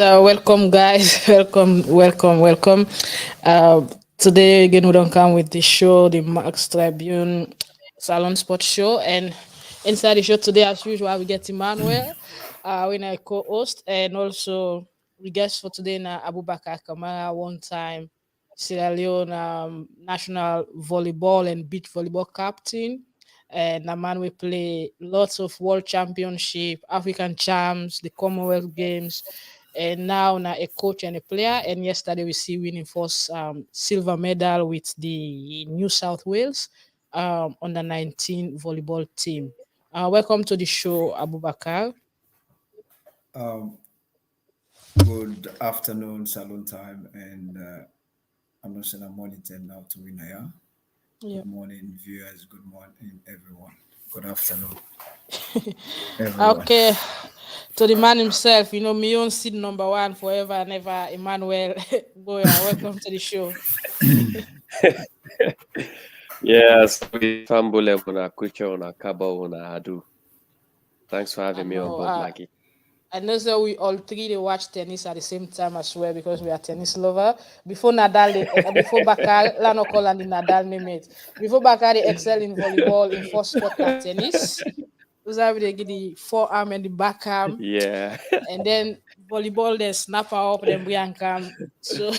So welcome, guys. welcome. Uh, Today again, we don't come with the show, the Max Tribune Salon Sports Show, and inside the show today, as usual, we get Emmanuel, we a co-host, and also we guest for today now Abubakarr Kamara, one-time Sierra Leone national volleyball and beach volleyball captain. And a man we play lots of world championship, African champs, the Commonwealth Games, and now a coach and a player. And yesterday we see winning first silver medal with the New South Wales under 19 volleyball team. Welcome to the show, Abubakarr. Um, Good afternoon, Salone time, and I'm not saying I'm morning time now to Winaya. Yeah. Good morning, viewers. Good morning, everyone. Good afternoon, everyone. Okay. To the man himself, me own seed number one forever and ever, Emmanuel. Gbonya, welcome to the show. Yes, we fumble una kucha una kaba una hadu. Thanks for I having me on know. board, Maggie. I know that we all three they watch tennis at the same time as well because we are tennis lover. Before Nadal, before Bakar, Lano call and the Nadal name it. Before Bakar, they excel in volleyball, in first sport na tennis. Those are they get the forearm and the backarm, Yeah. and then volleyball they snap her up, then bring cam. So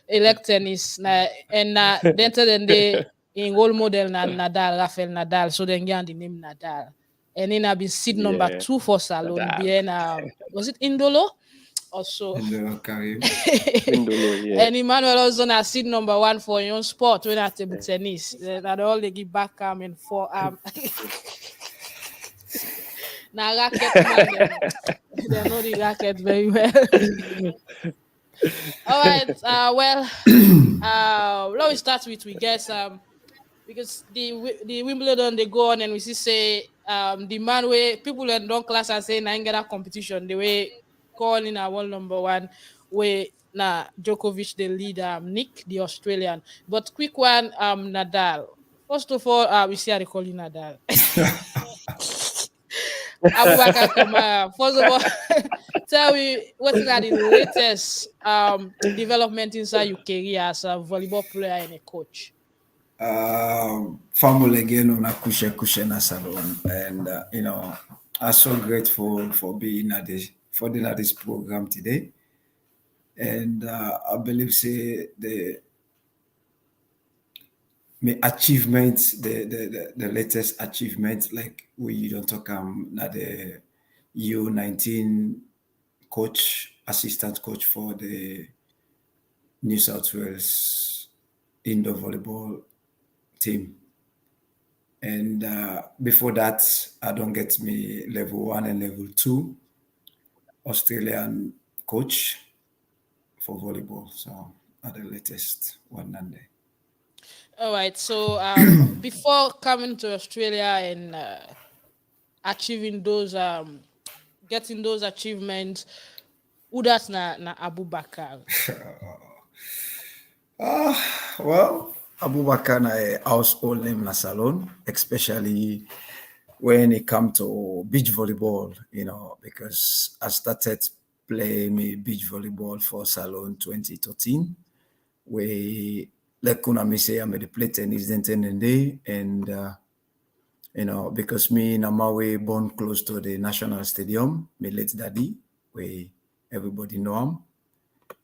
elect tennis and then they in role model na Nadal, Rafael Nadal. So then get the name Nadal. And then I've been seed number Yeah. 2 for Salone. Nadal. Bien, was it Indolo? Also, And Karim. Indolo, yeah. and Emmanuel also na seed number 1 for your sport when at table tennis. That all they give back arm and forearm. Now racket man, they know the racket very well. All right. Let me start with we guess because the Wimbledon they go on and we see say the man way people that don't class and say na get that competition the way calling our world number one way Djokovic the lead Nick the Australian, but quick one Nadal. First of all, we see how they calling Nadal. Abubakarr Kamara. First of all, tell me what is the latest development inside your career as a volleyball player and a coach. Family again on a kushe na Salone, and I'm so grateful for being at this program today, and I believe say the achievements, the latest achievements, like we don't talk na the U19 coach, assistant coach for the New South Wales indoor volleyball team. And before that, I don't get me level 1 and level 2 Australian coach for volleyball. So are the latest one and day. All right. So before coming to Australia and achieving those, getting those achievements, who that's na Abubakarr? Well, Abubakarr na a household name na Salone, especially when it come to beach volleyball, because I started playing me beach volleyball for Salone 2013. We like kuna me say I'm the play tennis then day, and because me in Amawe born close to the National Stadium, my late daddy, where everybody know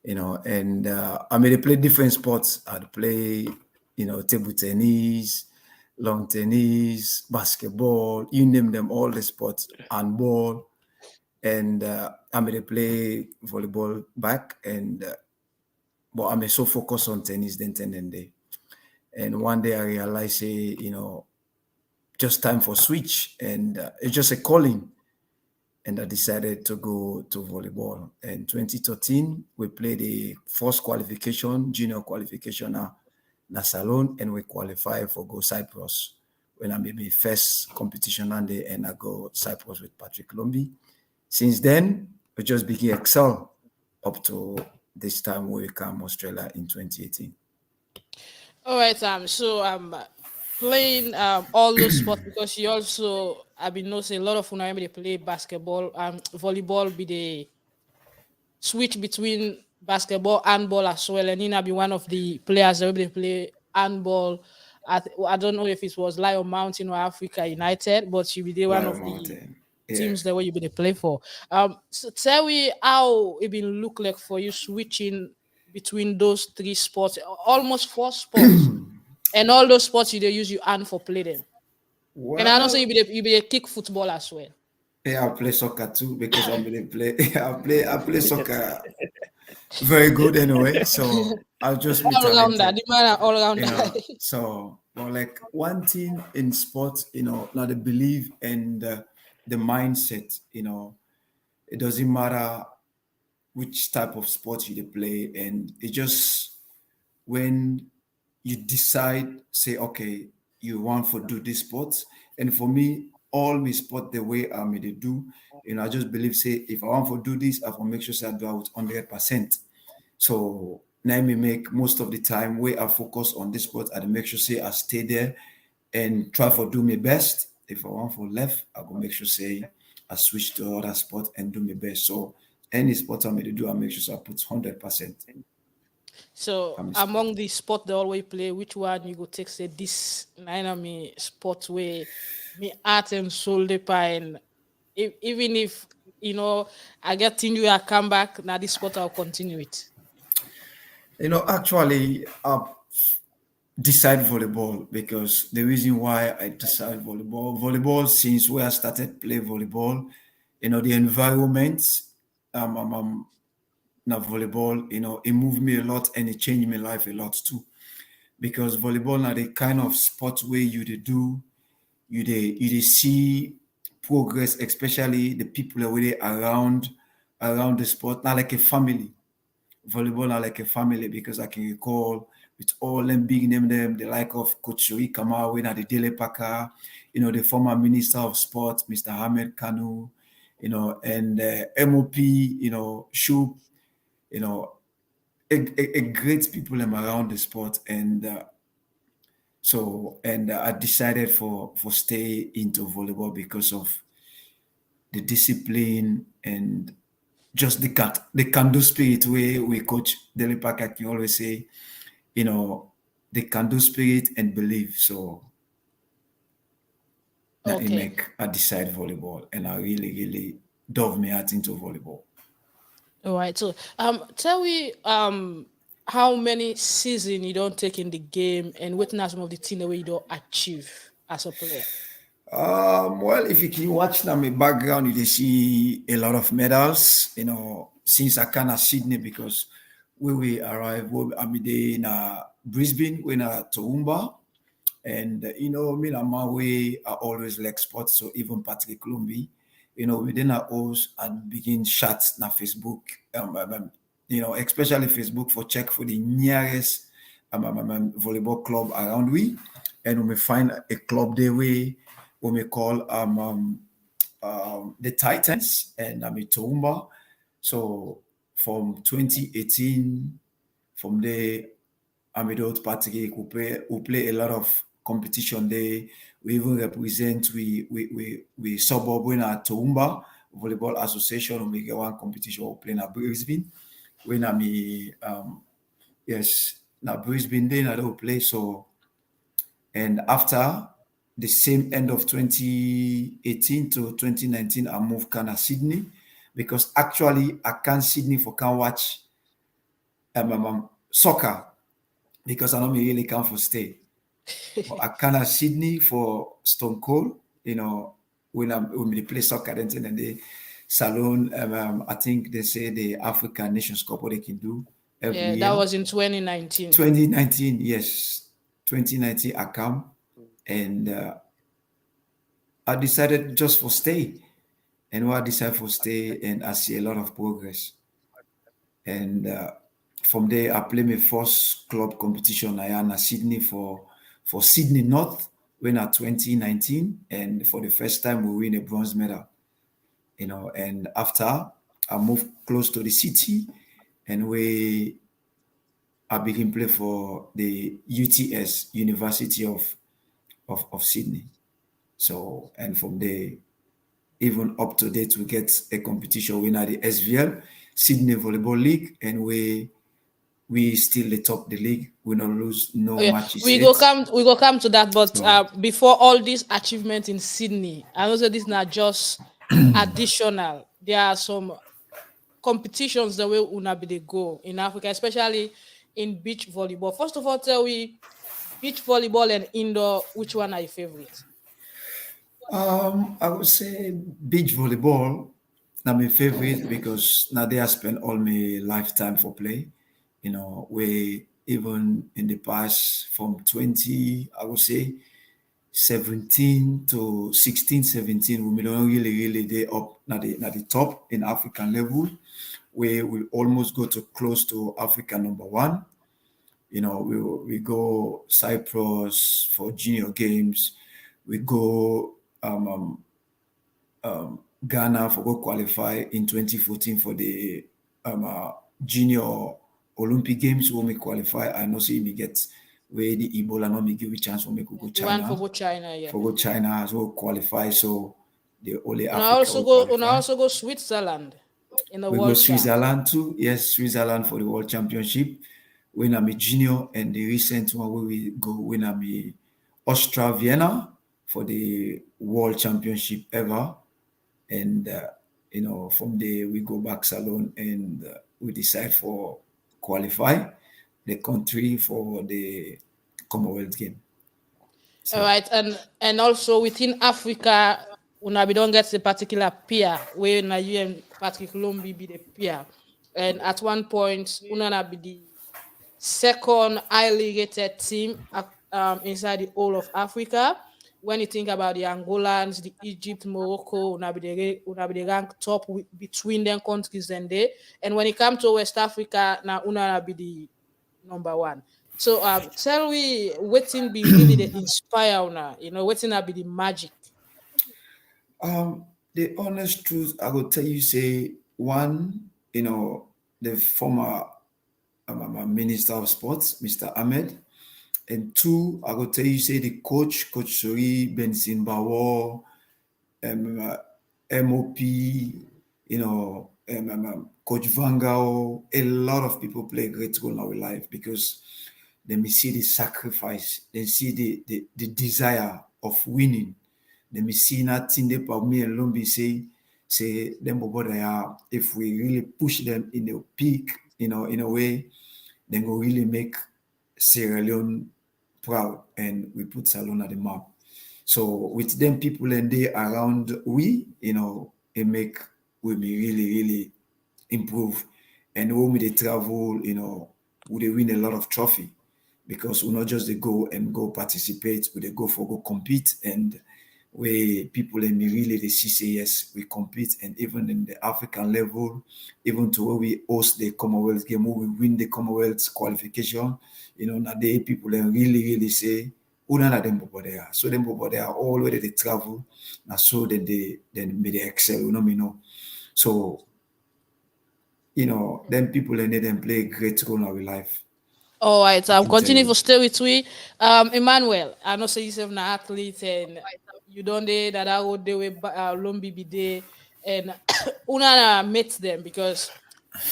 him, and I may play different sports. I'd play, table tennis, lawn tennis, basketball, you name them, all the sports, handball, and I may play volleyball back, and but I'm so focused on tennis then day. And one day I realized, say, just time for switch, and it's just a calling, and I decided to go to volleyball. In 2013, we played the first qualification, junior qualification na Salone, and we qualified for go Cyprus. When I made my first competition and I go Cyprus with Patrick Lombi. Since then, we just begin excel up to this time we come Australia in 2018. All right. So playing all those sports because you also I've been noticing a lot of when they play basketball, volleyball be the switch between basketball and ball as well, and Nina be one of the players that will be play handball. I don't know if it was Lion Mountain or Africa United, but she be the one Lion of the Mountain. Yeah. teams that where you be play for. So tell me how it been look like for you switching between those three sports, almost four sports, and all those sports you they use your hand for play them. And I don't say Well, you be a kick football as well. yeah, I play soccer too because I'm gonna play. I play soccer very good anyway. So I'll just be All rounder, talented, the man are all you rounder. know. So, but like one thing in sports, now the belief and the mindset, it doesn't matter which type of sport you dey play, and it just when you decide, say, okay, you want to do this sports. And for me, all my sport the way I made it do, I just believe, say, if I want to do this, I have to make sure say I do it 100%. So now me make most of the time where I focus on this sport, I make sure say I stay there and try for do my best. If I want for left, I go make sure say I switch to other sport and do my best. So any sport I'm to do, I make sure say I put 100% So on my sport. among the sport they always play, which one you go take say this nine me sport where me heart and soul they and even if I get injury, I come back now. This sport I'll continue it. Actually, I decide volleyball because the reason why I decide volleyball since where I started play volleyball, the environment, now volleyball, it moved me a lot and it changed my life a lot too. Because volleyball now the kind of sport where do, you dey see progress, especially the people that were there around the sport. Now like a family. Volleyball are like a family because I can recall with all them big name them, the like of Coach Kamara, when at the Daily Packer, the former Minister of Sport, Mr. Ahmed Kanu, and MOP, Shu, you know, a great people them around the sport. And I decided for stay into volleyball because of the discipline and just the can do spirit where we coach Daily Packer can always say, the can do spirit and believe. So now it Okay. make I decide volleyball and I really, really dove me out into volleyball. All right. So tell me how many season you don't take in the game and what are some of the things that you don't achieve as a player. Well, if you can watch now my background, you dey see a lot of medals, since I kind of Sydney because we arrive, I'm in Brisbane, we na Toowoomba. And me and my way I always like sports, so even Patrick Lumbi, within our house and begin chats na Facebook, especially Facebook for check for the nearest volleyball club around we, and when we find a club there when we call the Titans and I'm in Toowoomba. So from 2018, from there Amidot Patrick who play a lot of competition there. We even represent we suburb in at Toowoomba Volleyball Association. We get one competition we play in Brisbane. When I'm yes, now Brisbane then I don't play. So and after the same end of 2018 to 2019, I moved kind Sydney because actually I can't Sydney for can watch soccer because I don't really come for stay. I kind of Sydney for Stone Cold, when we play soccer then and the Salone, I think they say the African Nations Cup what they can do every Yeah, that year. was in 2019. 2019, yes, 2019 I come and I decided just for stay, and what I decided for stay, and I see a lot of progress, and from there I play my first club competition I am at Sydney for Sydney North when at 2019, and for the first time we win a bronze medal, and after I moved close to the city and I begin play for the UTS University of Sydney. So and from there even up to date we get a competition winner the SVL Sydney Volleyball League, and we still the top the league. We don't lose no Okay, matches we yet. go come to that, but So, before all these achievements in Sydney, and also this is not just additional. There are some competitions the way una be they go in Africa, especially in beach volleyball. First of all, tell we beach volleyball and indoor, which one are your favorite? I would say beach volleyball. Now my favorite because now they have spent all my lifetime for play. We even in the past from 20, I would say 17 to 16, 17, we don't really they up at the top in African level, where we almost go to close to Africa number one. We go Cyprus for junior games. We go Ghana for go qualify in 2014 for the junior Olympic Games when we qualify. I know see me get where the Ebola not me give a chance for me to go The one for China. go China, yeah. For go China as well qualify. So the only Una Africa will qualify. also go Switzerland in the We go World Cup. Switzerland too. Yes, Switzerland for the World Championship. When I'm a junior, and the recent one where we go when I'm a Austria Vienna for the World Championship ever. And from there we go back Salone, and we decide for qualify the country for the Commonwealth game. So, All right, and also within Africa, una we don't get the particular peer where na you and Patrick Lombi be the peer, and at one point una na be the second highly rated team inside the whole of Africa. When you think about the Angolans, the Egypt, Morocco, una be the rank top between them countries and they. And when it comes to West Africa, now una be the number one. So tell we waiting be really the inspire una, waiting be the magic. the honest truth, I will tell you, say one, the former Minister of Sports, Mr. Ahmed, and two, I will tell you, say the Coach Sori, Benson Bawo, MOP, Coach Vangao, a lot of people play a great role in our life because they may see the sacrifice, they see the desire of winning. They may see nothing they for me and Lumbi say them bobo they are, if we really push them in the peak, in a way, then go really make Sierra Leone proud, and we put Salone at the map. So with them people and they around it make we really improve. And when we travel, we win a lot of trophy because we not just they go participate, we they go compete, and where people in me really they see yes we compete, and even in the African level, even to where we host the Commonwealth game, where we win the Commonwealth qualification, now the people and really say una them bobo there. So them bobo there all where they travel, now so then they excel, So them people and them play a great role in our life. All right, so I'm continuing to stay with we. Emmanuel, I know say yourself an athlete and you don't day that I would do with Lombi be there, and una met them because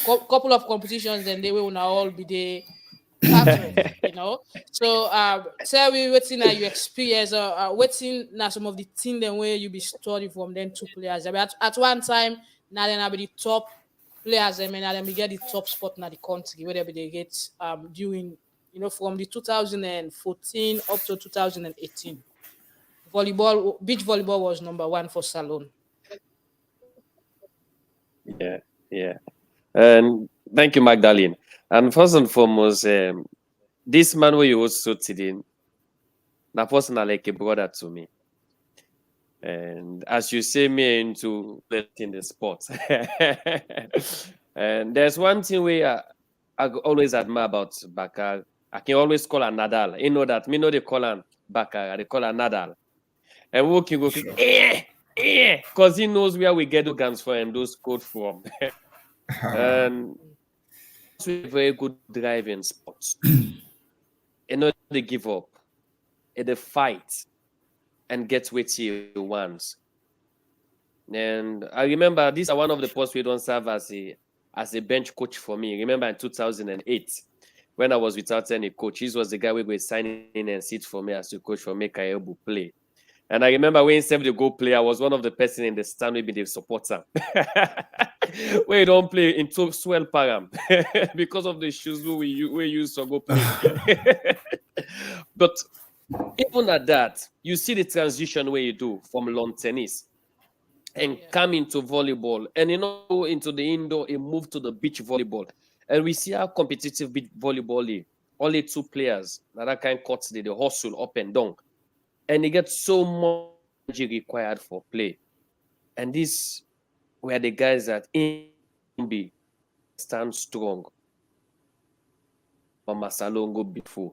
couple of competitions and they will una all be there part of. So say we waiting at your experience or waiting now some of the thing then where you be study from them two players. But at one time now then I be the top players, I mean, and then we get the top spot in the country, whatever they get during, from the 2014 up to 2018. Beach volleyball was number one for Salone. Yeah. And thank you, Magdalene. And first and foremost, this man where you also today, na personal like a brother to me. And as you say, me into in the sport. And there's one thing where I always admire about Bakar. I can always call her Nadal. You know that me know they call her Bakar, they call her Nadal. And we can go, because he knows where we get the guns for and those code from. And we very good driving sports. And not they give up. And they fight and get what he wants. And I remember these are one of the posts we don't serve as a as a bench coach for me. Remember in 2008, when I was without any coach, he was the guy who was signing in and sit for me as a coach for make I able play. And I remember when he said the goal play, I was one of the person in the stand with the supporter. Where you don't play in swell param because of the shoes we use to go play. But even at that, you see the transition where you do from lawn tennis and come into volleyball, and into the indoor and move to the beach volleyball. And we see how competitive beach volleyball is. Only 2 players that kind of cuts the hustle up and down. And they get so much energy required for play. And these were the guys that be stand strong. Mama Salone go before.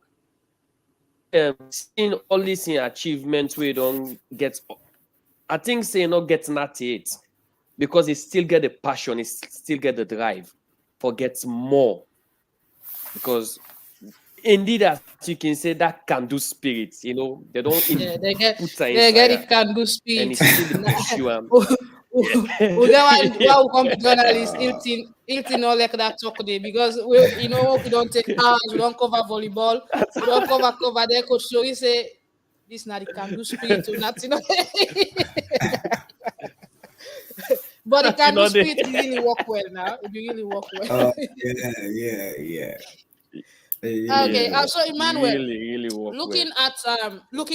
Seeing all these achievements we don't get, I think say not get 98 because he still get the passion, he still get the drive for get more. Because indeed, as you can say, that can do spirit, they don't they get the it can do speed. and it's still push you. We don't come to journalists, Hilton all like that talk today because we don't take hours, we don't cover volleyball, we don't cover their coach. So we say this not the can do spirit to nothing. But it can do spirit really work well now. It really work well. Yeah. Okay, so Emmanuel, really looking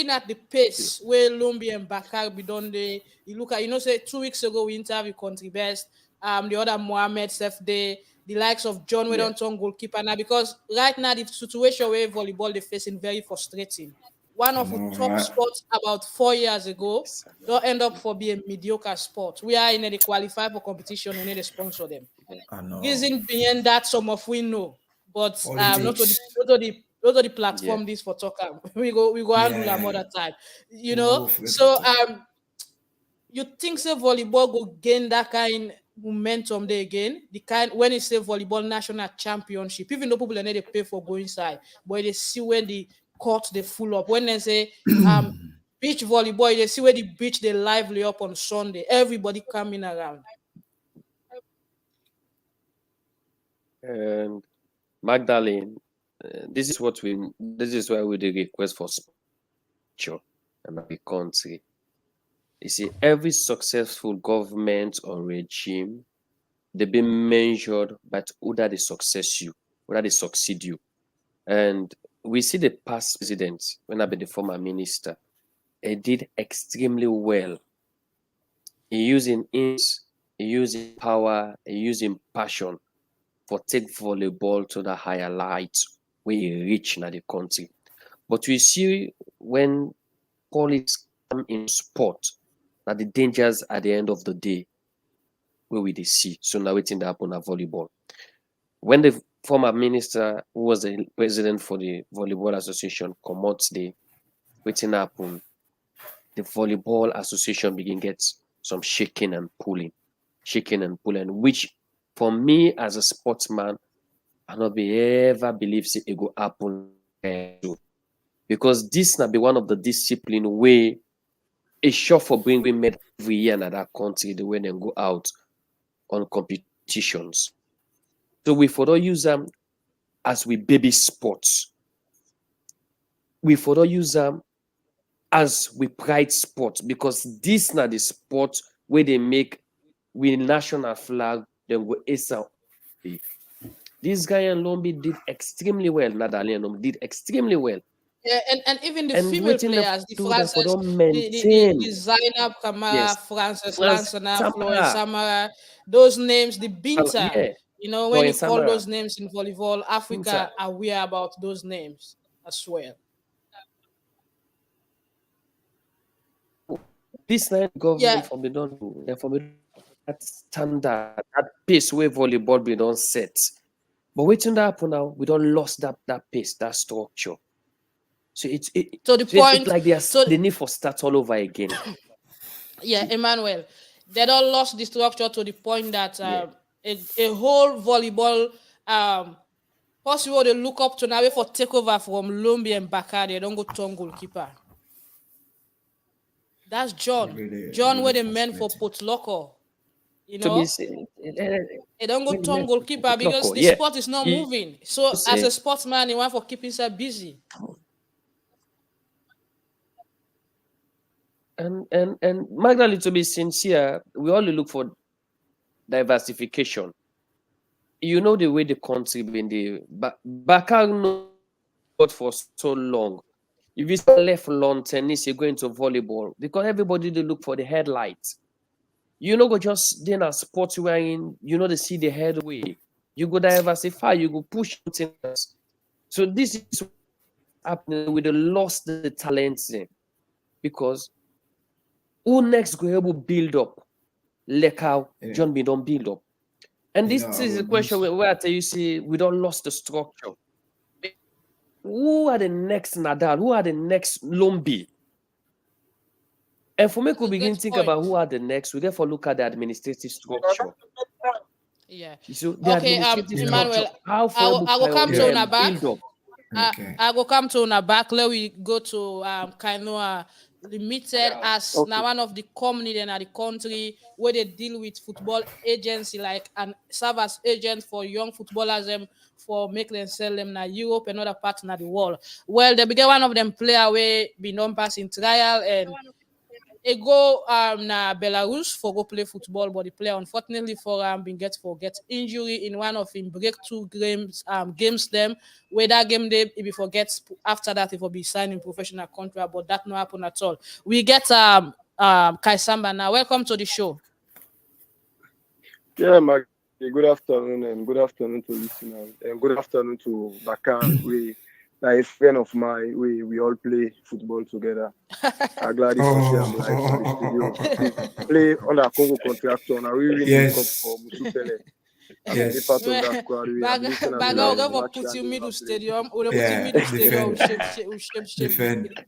at the pace where Lumbi and Bakar be done the you look at say 2 weeks ago we interviewed country best, the other Mohammed Sefde, the likes of John Wedonton goalkeeper now, because right now the situation where volleyball they're facing very frustrating. One of the top sports about 4 years ago don't end up for being a mediocre sport. We are in the qualify for competition, we need to sponsor them. Reason being that some of we know. But not to the platform this for talk. We go handle them other time. So you think say volleyball go gain that kind momentum there again? The kind when it's a volleyball national championship, even though people are not they pay for going inside, but they see when the court they full up. When they say beach volleyball, they see where the beach they lively up on Sunday. Everybody coming around. And Magdalene, this is why we do request for sponsor in the country. You see, every successful government or regime, they've been measured by whether they succeed you. And we see the past president, when I be the former minister, he did extremely well. He using power, he using passion for take volleyball to the higher light where he reach in the country. But we see when politics come in sport, that the dangers at the end of the day where we see. So now waiting to happen at volleyball. When the former minister, who was the president for the Volleyball Association, come out today, waiting happen, the Volleyball Association begin get some shaking and pulling, which for me as a sportsman, I not be ever believe it go happen. Because this not be one of the discipline way it's sure for bringing medal every year in that country the way they go out on competitions. So we for use them as we baby sports. We for use them as we pride sports, because this not the sport where they make we national flag then go Esa. This guy and Lombi did extremely well. Magdalene did extremely well. Yeah, and even the female players, the Frances, the Zainab Kamara, Frances Lansana, Florence Samara, those names, the Binta, when you call those names in volleyball, Africa are aware about those names as well. This night government from that standard, that pace where volleyball be don't set. But waiting that happen now, we don't lost that pace, that structure. So it's like they need for start all over again. Yeah, Emmanuel, they don't lost the structure to the point that a whole volleyball possible they look up to now for takeover from Lumbi and Bakar, they don't go to goalkeeper. That's John. John were the men for Port Loco. You To be know, seen, they don't go turn goalkeeper it's not because called. the Yeah. sport is not You moving. So as say, a sportsman, you want to keep yourself busy. and Magdalene, to be sincere, we only look for diversification. You know the way the country been the Bakar know sport for so long. If you still left lawn tennis, you're going to volleyball because everybody they look for the headlights. You know, go just then a sport you are in, you know, they see the headway. You go diversify, you go push things. So this is what's happening with the lost the talents in. Because who next go able build up? Like how John B don't build up. And You this know, I is the would question use. where I tell you, see, we don't lost the structure. Who are the next Nadal? Who are the next Lombi? And for me, That's to a begin great to think about point. who are the next, we therefore look at the administrative structure. Yeah. So the Okay, administrative You know, structure, Emmanuel, how I will come to yeah. una back. build up. Okay. I will come to una back. Let we go to Konneh Limited as now Okay. one of the company in the country where they deal with football agency like and serve as agent for young footballers for make them sell them na Europe and other parts of the world. Well, they began one of them player where be non pass in trial and he go na Belarus for go play football, but the player unfortunately for been get injury in one of him breakthrough games them where that game day if he forgets after that if will be signing professional contract, but that not happen at all. We get Kaisamba now. Welcome to the show. Yeah, Maggie, good afternoon and good afternoon to listeners and good afternoon to Bakan. We like a friend of mine. We all play football together. I'm glad to see him live for the studio. We play under Congo contractor and we win the cup for Yes. Musupele. I'm a part Yes. of that squad. We are meeting as a Baga, we're live gonna match put and you they middle never play. stadium. We're gonna put you Yeah. middle stadium. Defend. Shame. Defend.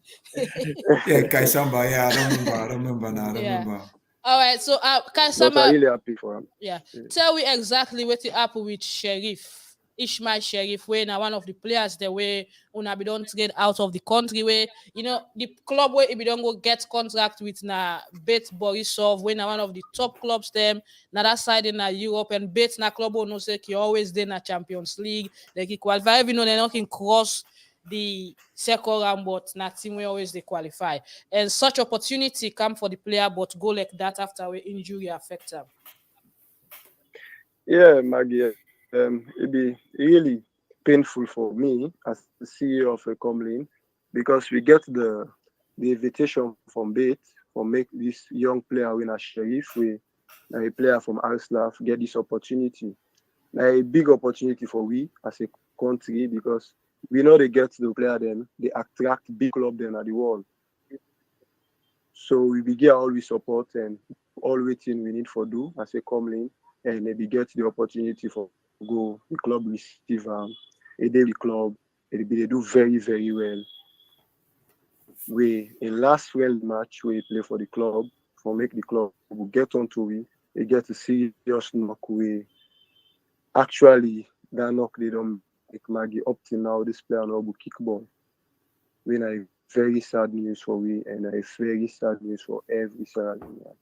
Yeah, Kaisamba. Yeah, I don't remember. I don't remember now. I don't Yeah. remember. All right. So But I'm Kaisamba, really happy for him. yeah. Yeah. Tell me exactly what happened with Sheriff. Ishmael Sheriff, where now one of the players the way una be don't get out of the country where the club where if you don't go get contract with na Bet Borisov, where now one of the top clubs them now that side in Europe and Bet na club no say he always there na Champions League. Like he qualify, even though they not can cross the second round, but na team where always they qualify. And such opportunity come for the player, but go like that after where injury affect him. Yeah, Maggie. It'd be really painful for me as the CEO of a company because we get the invitation from Bait for make this young player win a sheriff. We a player from Arslav get this opportunity. A big opportunity for we as a country because we know they get the player then they attract big club then at the world. So we begin all we support and all waiting we need for do as a company and maybe get the opportunity for go the club receive a day the club they do very very well. We in last world match we play for the club for make the club we get on to we get a serious knock we actually that knock they don't make Maggie up till now this player now will kick ball. When I very sad news for we and a very sad news for every Sierra Leone.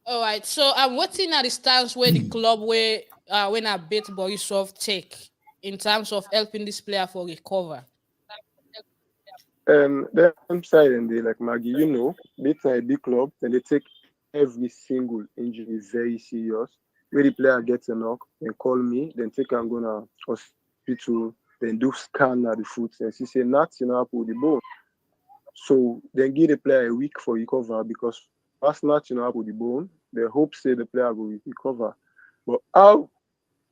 All right. So I'm waiting at the stance where the club where when I bet Borisov take in terms of helping this player for recover. Them side and they like Maggie, they are a big club and they take every single injury very serious. Where the player gets a knock, then call me, then take and go to hospital, then do scan at the foot and she say nothing happen with the bone. So then give the player a week for recover because that's not happen with the bone. They hope say the player will recover. But how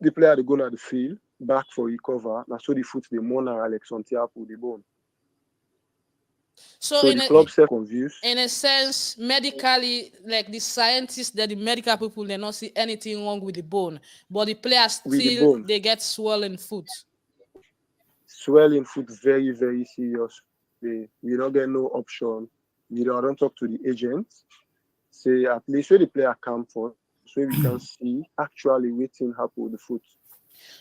the player they go to the field back for recover, now so the foot the mourn Alex until happen with the bone. So So the club self confused. in a sense, medically, like the scientists, that the medical people, they not see anything wrong with the bone, but the players With the still bone. they get swollen foot. Swelling foot very, very serious. We don't get no option. We don't talk to the agent. Say at least where the player come for, so we can see actually waiting happen with the foot.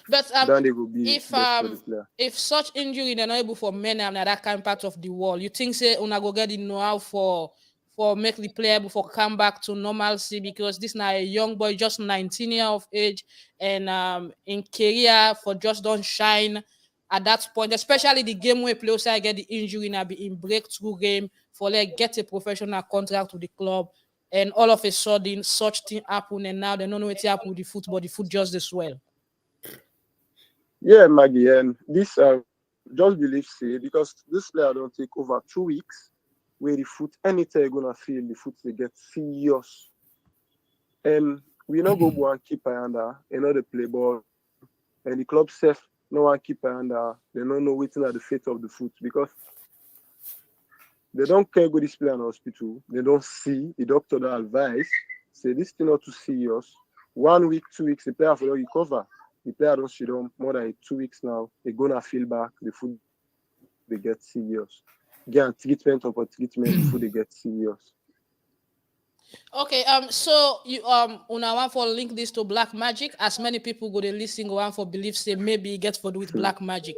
But Then they will be best for the player. if such injury they're not able for men and that kind of part of the world, you think say una go get the know-how for make the player able for come back to normalcy, because this now a young boy, just 19 years of age, and in career for just don't shine at that point, especially the game where players get the injury now be in breakthrough game for like get a professional contract with the club, and all of a sudden such thing happen, and now they don't know what happen with the foot, but the foot just as well. Yeah, Maggie, and this just believe say because this player don't take over 2 weeks where the foot anytime you're gonna feel the foot they get serious. And we not go and keep under another play ball, and the club safe no one keep under. They don't know waiting at the fate of the foot because they don't care go this player in hospital. They don't see the doctor that advice say this thing not too serious. 1 week, 2 weeks, the player will recover. The player don't sit down more than 2 weeks now. They're gonna feel back. The foot they get serious. Get treatment upon treatment before they get serious. Okay, so you una want for link this to black magic, as many people go to listen go want for believe say maybe get for do with black magic.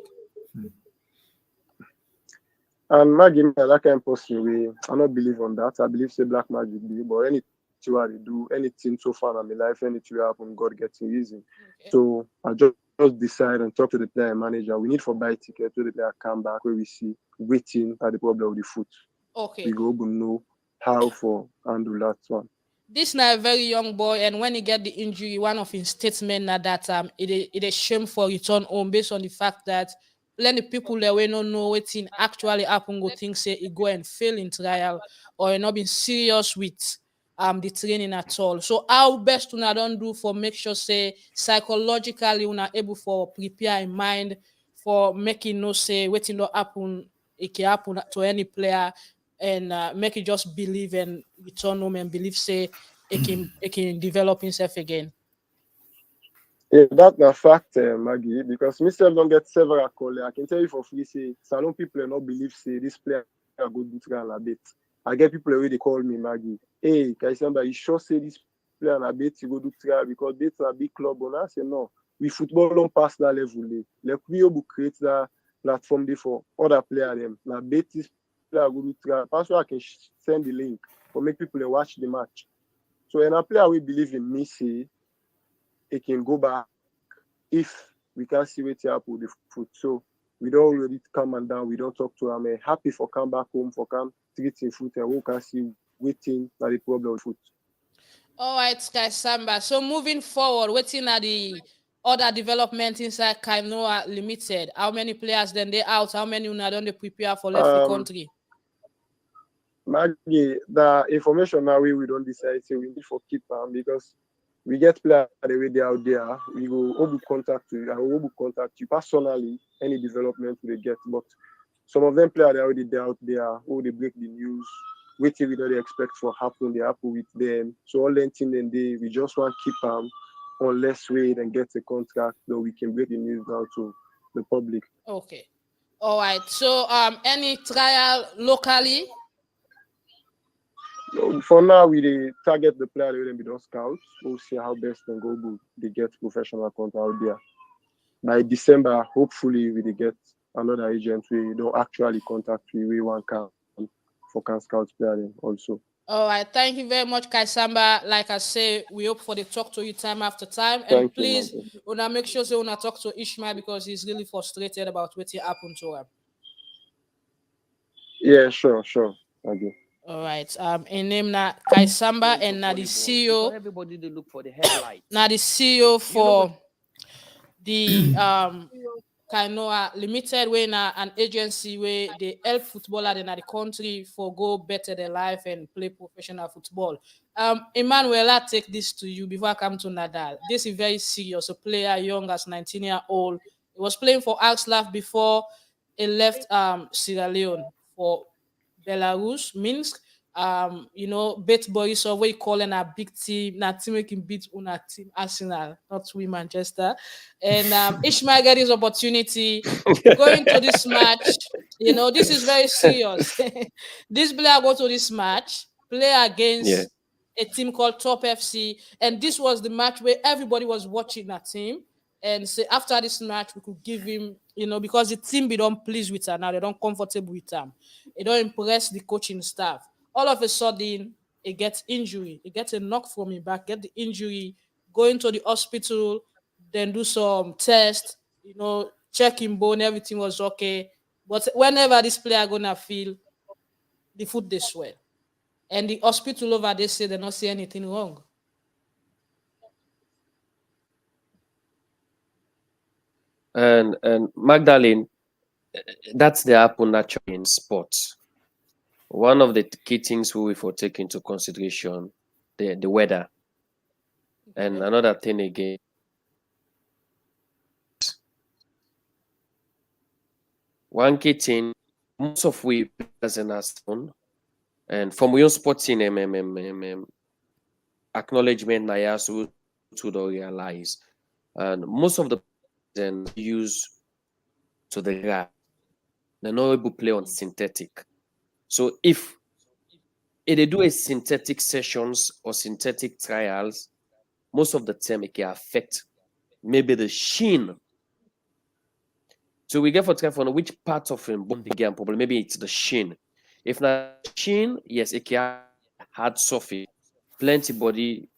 And Maggie, that kind of person, I don't believe on that. I believe say black magic be, but anything I do, anything so far in my life, anything happen, God gets it easy. Okay. So I just decide and talk to the player manager. We need for buy ticket to the player come back where we see waiting at the problem with the foot. Okay. We go know how for handle that one. This now a very young boy, and when he get the injury, one of his statements that it is shame for return home based on the fact that plenty people that we don't know what thing actually happen go think say he go and fail in trial or he not been serious with the training at all. So how best to not don't do for make sure say psychologically we are able for prepare in mind for making no say waiting not happen, it can happen to any player, and make it just believe and return home and believe say it can develop himself again. Yeah, that's a fact, Maggie, because myself don't get several calls. I can tell you for free, say, Salone people do not believe, say, this player go do trial a bit. I get people where they call me, Maggie. Hey, Kaisamba, you sure say this player a bit, you go do trial because it's a big club. And I say, no, we football don't pass that level. Like, we will create that platform there for other players. Them. Now, bet this player go do trial. That's why I can send the link for make people watch the match. So, when a player we believe in me, say, it can go back if we can see what happen with the foot. So we don't already come and down. We don't talk to him. Happy for come back home for come treating foot and we can see waiting at the problem with foot. All right, Kaisamba. So moving forward, waiting at the other development inside Konneh Limited. How many players then they out? How many una don't they prepare for left the country? Maggie, the information now we don't decide. So we need for keep them because we get players the way they out there. We go over contact you and we will contact you personally. Any development they get, but some of them players are already there out there. Who they break the news, waiting we know they expect for happen. They happen with them. So all them thing then we just want to keep them on less wait and get a contract, so we can break the news now to the public. Okay, all right. So any trial locally? For now, we target the player that we don't scout. We'll see how best and go good. They get professional contact out there. By December, hopefully, we get another agent. We don't actually contact. We want can for can scout player also. All right. Thank you very much, Kaisamba. Like I say, we hope for the talk to you time after time. And Thank please, you, una make sure say una talk to Ishmael because he's really frustrated about what happened to him. Yeah, sure. Okay. All right. In name na Kaisamba and na the CEO. Everybody they look for the headlight. Now the CEO for the Konneh Limited, where na an agency where they help footballers in the country for go better their life and play professional football. Emmanuel, I take this to you before I come to Nadal. This is very serious. A player young as 19-year-old. He was playing for Ajax before he left Sierra Leone for Belarus, Minsk. Bet Borisov, we calling a big team, not team we can beat una team Arsenal, not we Manchester. And Ishmael get his opportunity going to this match. This is very serious. This player go to this match, play against a team called Top FC, and this was the match where everybody was watching that team. And say after this match, we could give him, because the team be don't pleased with her now, they don't comfortable with him. It don't impress the coaching staff. all of a sudden it gets injury, it gets a knock from him back, get the injury, go into the hospital, then do some test, check him bone, everything was okay. But whenever this player gonna feel the foot they swell, and the hospital over they say they not see anything wrong. And Magdalene, that's the happen naturally in sports. One of the key things we will take into consideration the weather, and another thing again. One key thing, most of we players in our zone, and from your sporting acknowledgement, I also to the realize, and most of the then use to the grass, they're not able to play on synthetic. So if they do a synthetic sessions or synthetic trials, most of the time it can affect maybe the shin. So we get for try for which part of him bone the game problem. Maybe it's the shin. If not shin, yes, it can hard surface. Plenty body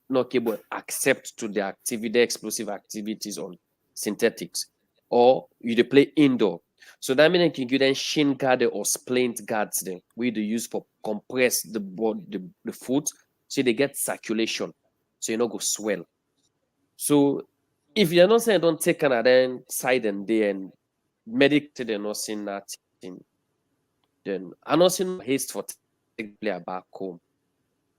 not able to accept to the activity, the explosive activities on synthetics. Or you play indoor. So that means you can then shin guard or splint guards them. We do use for compress the body, the foot, so they get circulation. So you not go swell. So if you're not saying don't take another then side and day and medicated and not seeing that thing, then I'm not seeing haste for take player back home.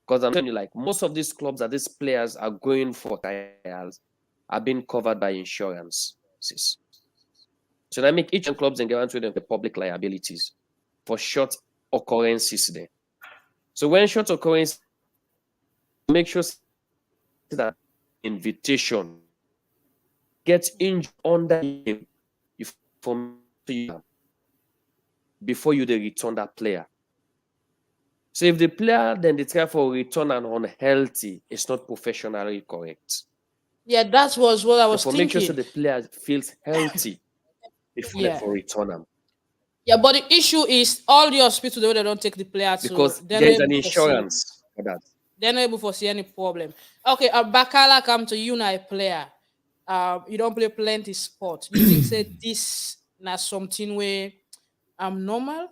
Because I'm telling you, like most of these clubs that these players are going for trials are being covered by insurance. So that make each clubs and guarantee them the public liabilities for short occurrences there. So when short occurrence, make sure that invitation gets injured under him before you they return that player. So if the player then they try for return and unhealthy, it's not professionally correct. Yeah, that was what I was Therefore, thinking. make sure so the player feels healthy before they for return them. Yeah, but the issue is all the hospitals they don't take the player to, because there's an insurance for that. They're not able to see any problem. Okay, Bakala come to you now a player. You don't play plenty sport. You think say this not something where normal?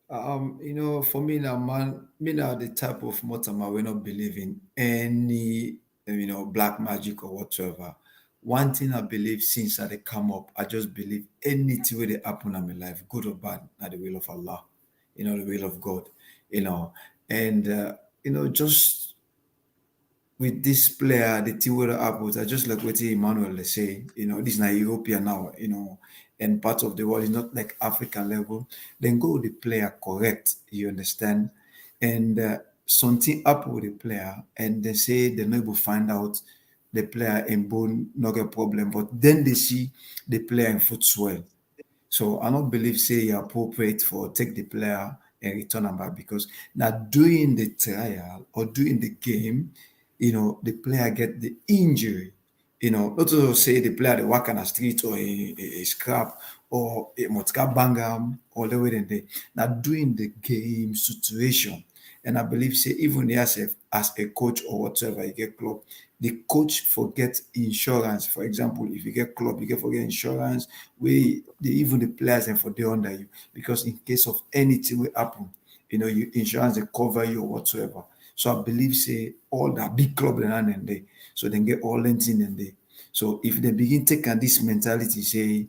For me now, man, me now the type of Motama we not believe in any black magic or whatsoever. One thing I believe since I they come up, I just believe anything where they happen in my life, good or bad, at the will of Allah, the will of God, and just with this player, the team where apples, I just like what Emmanuel is saying, this is not European now, and part of the world is not like African level, then go with the player correct, you understand? And something up with the player, and they say they're not able to find out the player in bone, not a problem, but then they see the player in foot swell. So I don't believe say you're appropriate for take the player and return him back because now doing the trial or doing the game, the player get the injury. Not to say the player they walk on the street or a scrap or a motka bangam or the way they now doing the game situation. And I believe say even as a coach or whatever you get club, the coach forget insurance. For example, if you get club, you get forget insurance, even the players and for they under you. Because in case of anything will happen, you insurance they cover you or whatsoever. So I believe say all that big club and they so they get all in and they. So if they begin taking this mentality, say,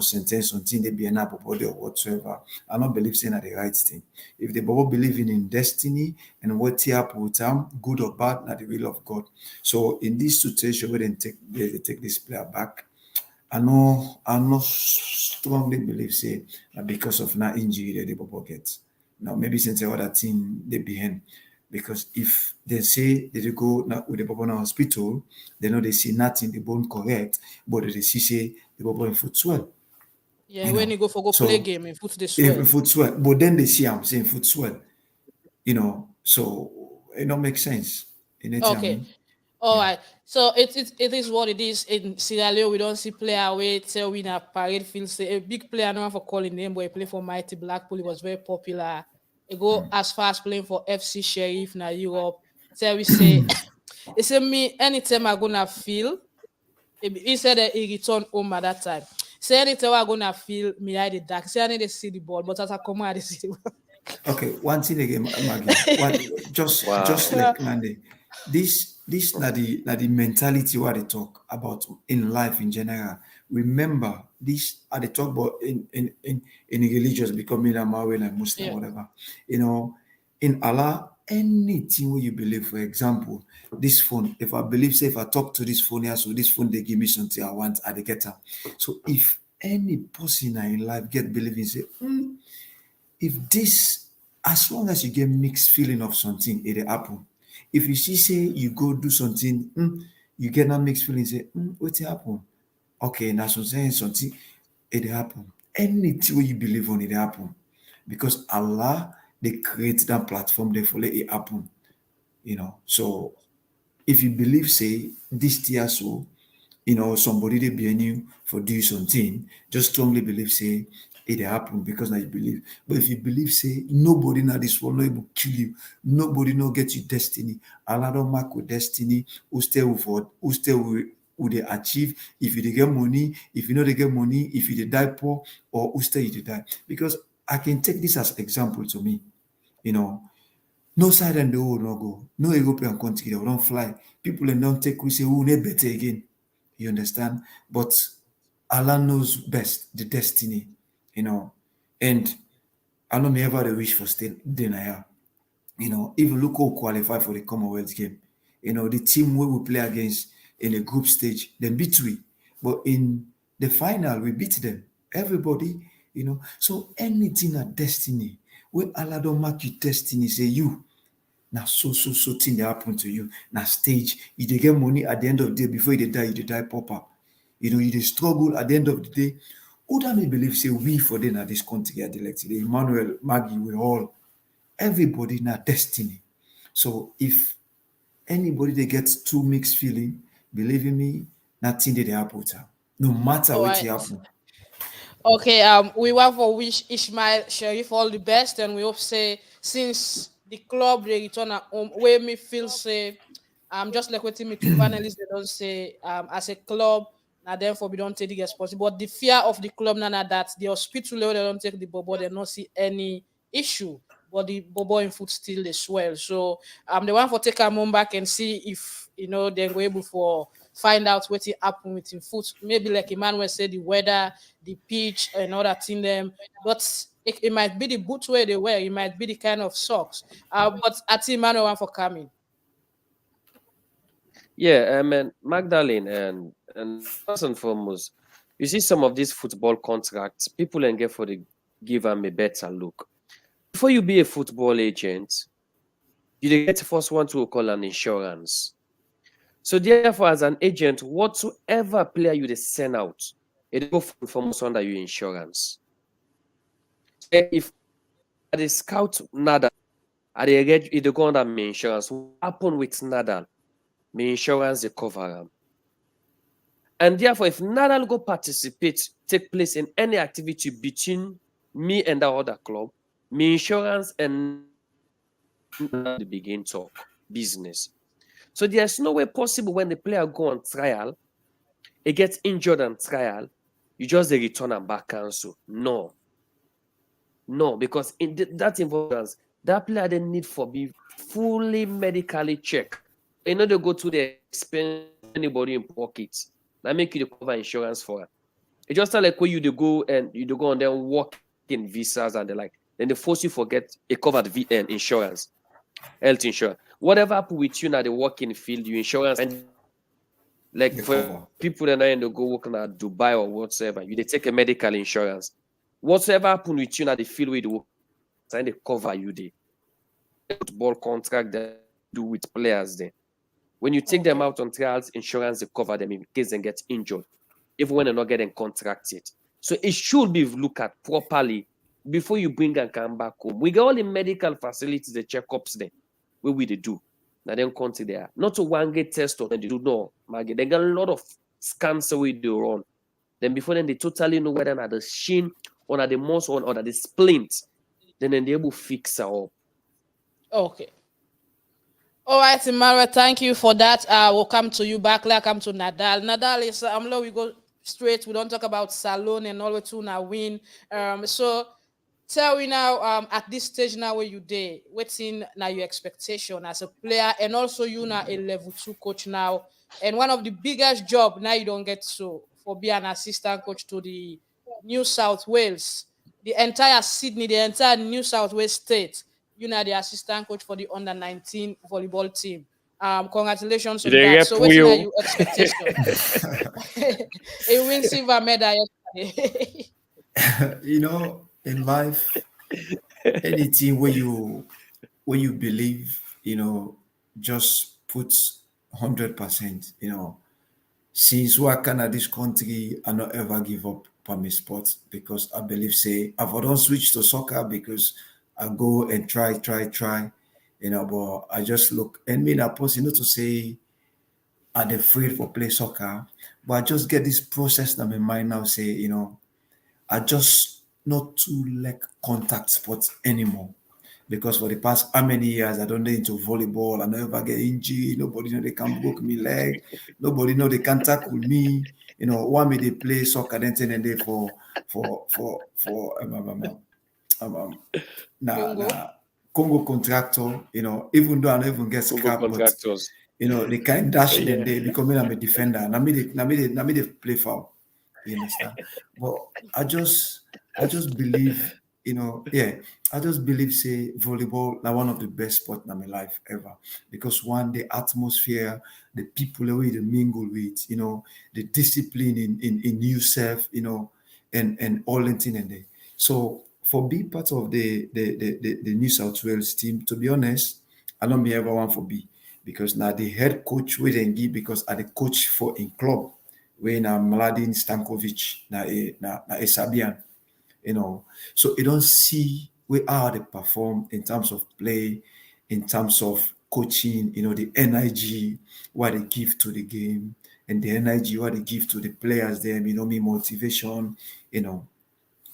sentence something they be an apple body or whatsoever, I don't believe saying that the right thing. If they both believing in destiny and what he happen with them, good or bad, not the will of God. So in this situation where they take this player back, I not strongly believe say that because of that injury that the Bobo gets. Now maybe since the other team they behind. Because if they say they go with the Bobo hospital, they know they see nothing, the bone correct, but they see say the Bobo in foot swell. Yeah, when you go play game in foot they swell. In foot swell. But then they see I'm saying foot swell. So it don't make sense. Okay. All right. So it is what it is. In Sierra Leone, we don't see player away tell we in a parade field say a big player, no one for calling name, but he play for Mighty Blackpool. He was very popular. I go as far as playing for FC Sheriff na Europe. So we say, he say me anytime I gonna feel. He said that he returned home at that time. Say anytime I gonna feel me I the dark. Say I need to see the ball, but as I come out, I see the ball. Okay, one thing again, Maggie. Just Wow. like Nande, this na the mentality what they talk about in life in general. Remember, this are they talk about in religious becoming a Maori like Muslim, Yeah. whatever. You know, in Allah, anything where you believe, for example, this phone, if I believe, say if I talk to this phone here, so this phone they give me something I want, I dey get am. So if any person in life get believing, say, if this, as long as you get mixed feeling of something, it'll happen. If you see, say you go do something, you get that mixed feeling, say, what happen? Okay, now so saying something, it'll happen. Anything you believe on, it'll happen. Because Allah, they create that platform, they let it happen. So if you believe, say, this tier so, somebody they behind you for do something, just strongly believe, say, it happen because now you believe. But if you believe, say, nobody now this will not able kill you, nobody no get you destiny, Allah don't mark with destiny, who stay with what, who stay with who they achieve, if you dey get money, if you know they get money, if you dey die poor, or who stay you dey die. Because I can take this as example to me, you know. No side and the world no go. No European country, they don't fly. People and don't take we say who never better again. You understand? But Allah knows best the destiny, And I know me ever the wish for staying there. Even look who qualify for the Commonwealth game. The team we will play against in the group stage, then beat we. But in the final, we beat them. Everybody, So anything at destiny, when Allah don't mark you destiny, say you. Now so thing that happen to you. Now stage, you dey get money at the end of the day before you dey die, you dey die proper. You dey struggle at the end of the day. Who that may believe say we for them at this country are elected? Emmanuel, Maggie, we all, everybody now destiny. So if anybody they get too mixed feeling, believe in me, nothing they happen to am. No matter All what right. happen. Okay, we want for wish Ishmael Sheriff all the best, and we hope say since the club they return at home, where me feel say, just like what me two panelists they don't say, as a club, now therefore we don't take the responsibility. But the fear of the club now that the hospital level they don't take the bubble, they don't see any issue. But the bubble in foot still they swell. So the one for take a moment back and see if they're able for find out what happened with him foot. Maybe like Emmanuel said, the weather, the pitch, and all that in them. But it might be the boot where they wear. It might be the kind of socks. But I think Emmanuel one for coming. Yeah, and Magdalene, and first and foremost, you see some of these football contracts, people and get for the give them a better look. Before you be a football agent, you get the first one to call an insurance. So therefore, as an agent, whatsoever player you dey send out, it go foremost under your insurance. So if I dey scout Nadal, I dey get it go under my insurance. What happen with Nadal? My insurance dey cover am. And therefore, if Nadal go participate, take place in any activity between me and that other club, my insurance and the begin talk business. So there's no way possible when the player go on trial, he gets injured on trial, you just dey return and back cancel. No, because in that involves that player then need for be fully medically checked. They go to the expense anybody in pocket. That make you the cover insurance for it. It's just like when you go and you go on then work in visas and the like. Then they force you forget a covered insurance, health insurance. Whatever happen with you now, the working field, your insurance and like for people that are in the go working at Dubai or whatsoever, you they take a medical insurance. Whatsoever happen with you now, the field with the work and they cover you the football contract that do with players then. When you take them out on trials, insurance they cover them in case they get injured, even when they're not getting contracted. So it should be looked at properly before you bring and come back home. We got all the medical facilities, the checkups there, where we they do. Now then country there. Not to one get test or they do no. They got a lot of scans we do run. Then before then they totally know whether or not the shin or not the muscle or the splint then they're able to fix her up. Okay. All right, Emmanuel, thank you for that. We'll come to you back. Let's come to Nadal. Nadal is we go straight. We don't talk about Salone and all the two now win. So tell me now, at this stage now where you day, what's in now your expectation as a player, and also you now a level 2 coach now, and one of the biggest job now you don't get so for being an assistant coach to the New South Wales, the entire Sydney, the entire New South Wales state. You know the assistant coach for the under-19 volleyball team. Congratulations on that. So what's now your expectation? A win silver medal yesterday. In life, anything where you believe, just put 100%. Since working at this country, I not ever give up on my sport because I believe I don't switch to soccer because I go and try, but I just look and me that person, to say I'm afraid for play soccer, but I just get this process in my mind now, say, I just not to like contact sports anymore. Because for the past how many years I don't get into volleyball, I never get injured, nobody know they can broke me leg, nobody know they can tackle me. One me they play soccer then and day for Congo contractor, even though I don't even get scrap, but they can dash it and they becoming I'm a defender. And I made it play foul. You understand? But I just believe, I just believe say volleyball now one of the best sports in my life ever. Because one, the atmosphere, the people the way they mingle with, the discipline in yourself, and all that thing and there. So for being part of the New South Wales team, to be honest, I don't be ever one for B because now the head coach we then give because I the coach for in club when Mladin Stankovic na Serbian, so you don't see how they perform in terms of play, in terms of coaching, the energy what they give to the game and the energy what they give to the players, them, me motivation, the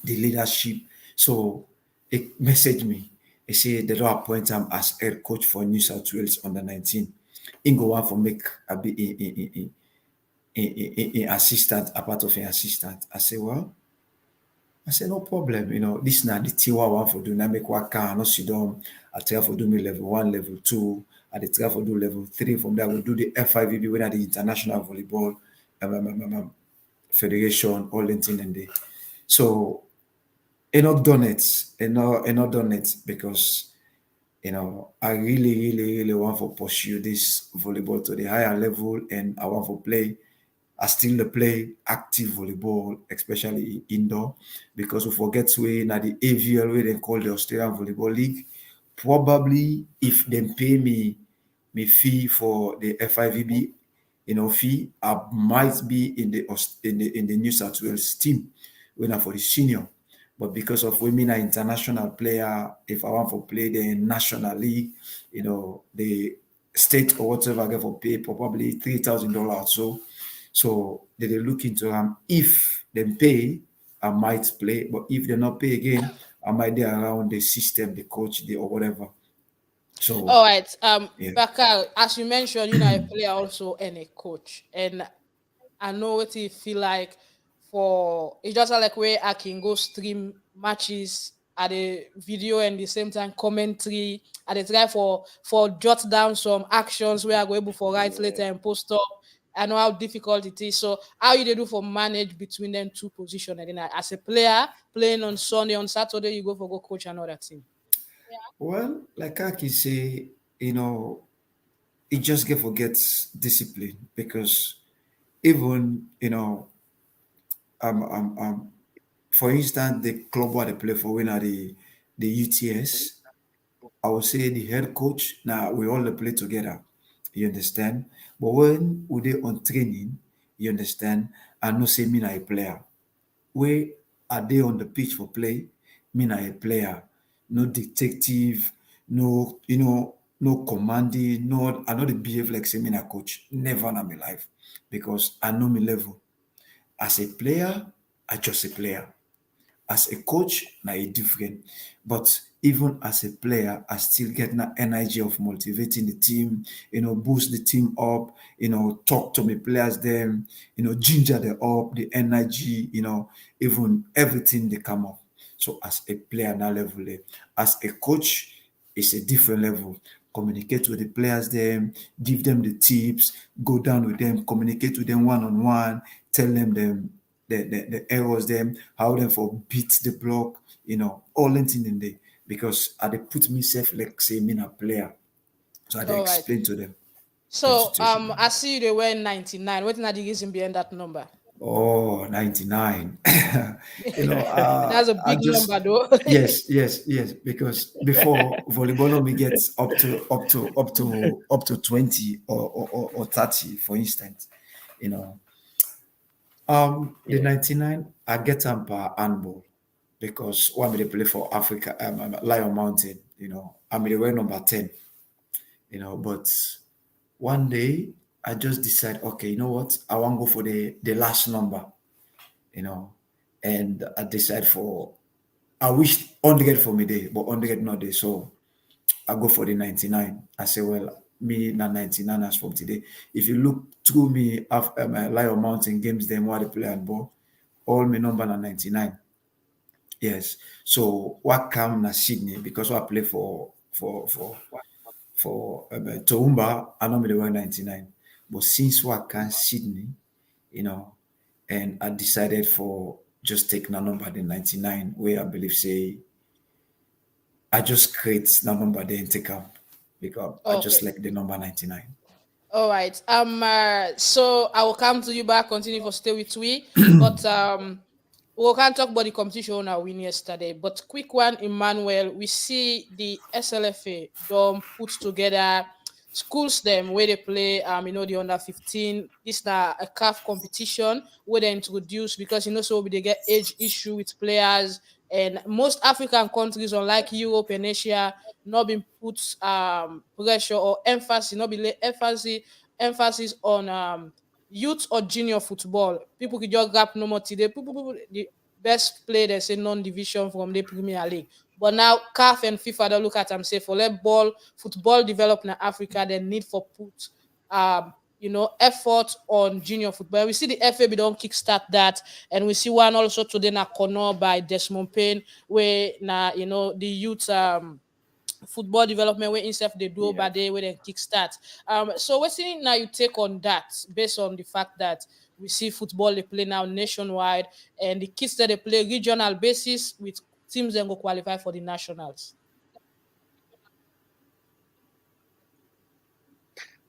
leadership. So it messaged me. They say they don't appoint him as head coach for New South Wales under-19. In go on for make a be in assistant, a part of an assistant. I say, well, no problem. This now the Tiwa one for do na make work can no sit down. I try for do me level 1, level 2. I try for do level 3. From there, we'll do the FIVB, when at the International Volleyball Federation, all that thing and day. So I not done it because I really want to pursue this volleyball to the higher level, and I want to play. I still play active volleyball, especially indoor, because we forget we at the AVL where they call the Australian Volleyball League. Probably if they pay me fee for the FIVB, fee, I might be in the New South Wales team when I'm for the senior. But because of women are international player, if I want to play the national league, the state or whatever I get for pay probably $3,000 so they look into if they pay, I might play, but if they not pay again, I might be around the system, the coach, or whatever. So all right, Bakar, as you mentioned, a player also and a coach, and I know what it feel like for it's just like where I can go stream matches at the video and the same time commentary at the try for jot down some actions where I go able for write later and post up. I know how difficult it is. So how you do for manage between them two positions? And then as a player playing on Sunday, on Saturday, you go for go coach another team. Well, like I can say, it just forgets discipline because even for instance, the club where they play for when are the UTS, I would say the head coach. Now we all play together. You understand? But when we they on training, you understand? I no say me na a player. Where are they on the pitch for play? Me na a player. No detective, no, no commanding, no, I know the behave like say me na coach. Never in my life. Because I know my level. As a player, I just a player. as a coach, now it's different. But even as a player, I still get that energy of motivating the team, boost the team up, talk to my players, them, ginger them up, the energy, even everything they come up. So as a player, now level, as a coach, it's a different level. Communicate with the players, them, give them the tips, go down with them, communicate with them one on one, tell them the errors, them, how them for beat the block, all anything in there. Because I they put myself like say me a player. So I they All right. explain to them the So situation. I see they were 99. What are the reason behind that number? Oh, 99. That's a I big just number though. yes, because before volleyball me gets up to 20 or 30, for instance. You know. The Yeah. 99 I get them per handball because one they play for Africa Lion Mountain, I mean they were number 10, but one day I just decide, okay, you know what? I want to go for the last number, you know, and I decide for I wish 100 for me day, but 100 not day. So I go for the 99. I say, well, me na 99 as from today. If you look through me after my Lion Mountain games, then what they play and ball, all my number na 99. Yes. So what come na Sydney because I play for Toumba, I normally wear 99. But since what can Sydney, you know, and I decided for just take the number the 99, where I believe say I just create the number then take up because I just Okay. like the number 99. All right. So I will come to you back, continue for stay with we. But we can't talk about the competition I win yesterday. But quick one, Emmanuel, we see the SLFA don't put together schools them where they play the under 15. This na a CAF competition where they introduce because so they get age issue with players and most African countries, unlike Europe and Asia, not been put pressure or emphasis, not be lay emphasis on youth or junior football. People could just grab no more today. The best play they say non-division from the Premier League. But now CAF and FIFA don't look at them say for let football develop in Africa, they need for put effort on junior football. We see the FAB don't kickstart that, and we see one also today na Konneh by Desmond Payne, where na the youth football development where instead they do Yeah. by day where they kickstart. So what's in now you take on that based on the fact that we see football they play now nationwide and the kids that they play regional basis with teams that go qualify for the nationals.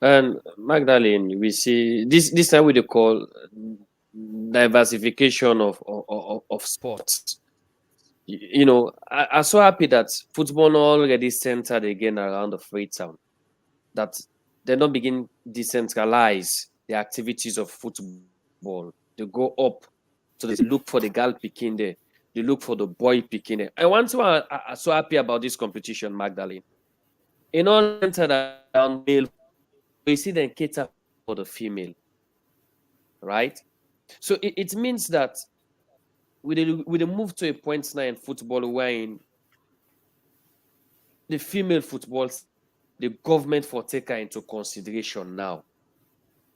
And Magdalene, we see this time we they call diversification of sports. I'm so happy that football already centered again around the Freetown. That they don't begin decentralize the activities of football. They go up, so they look for the girl picking there. They look for the boy picking there. I want to. I'm so happy about this competition, Magdalene. All centered around male. We see them cater for the female, right? So it means that we move to a point now in football where the female football, the government for take her into consideration now.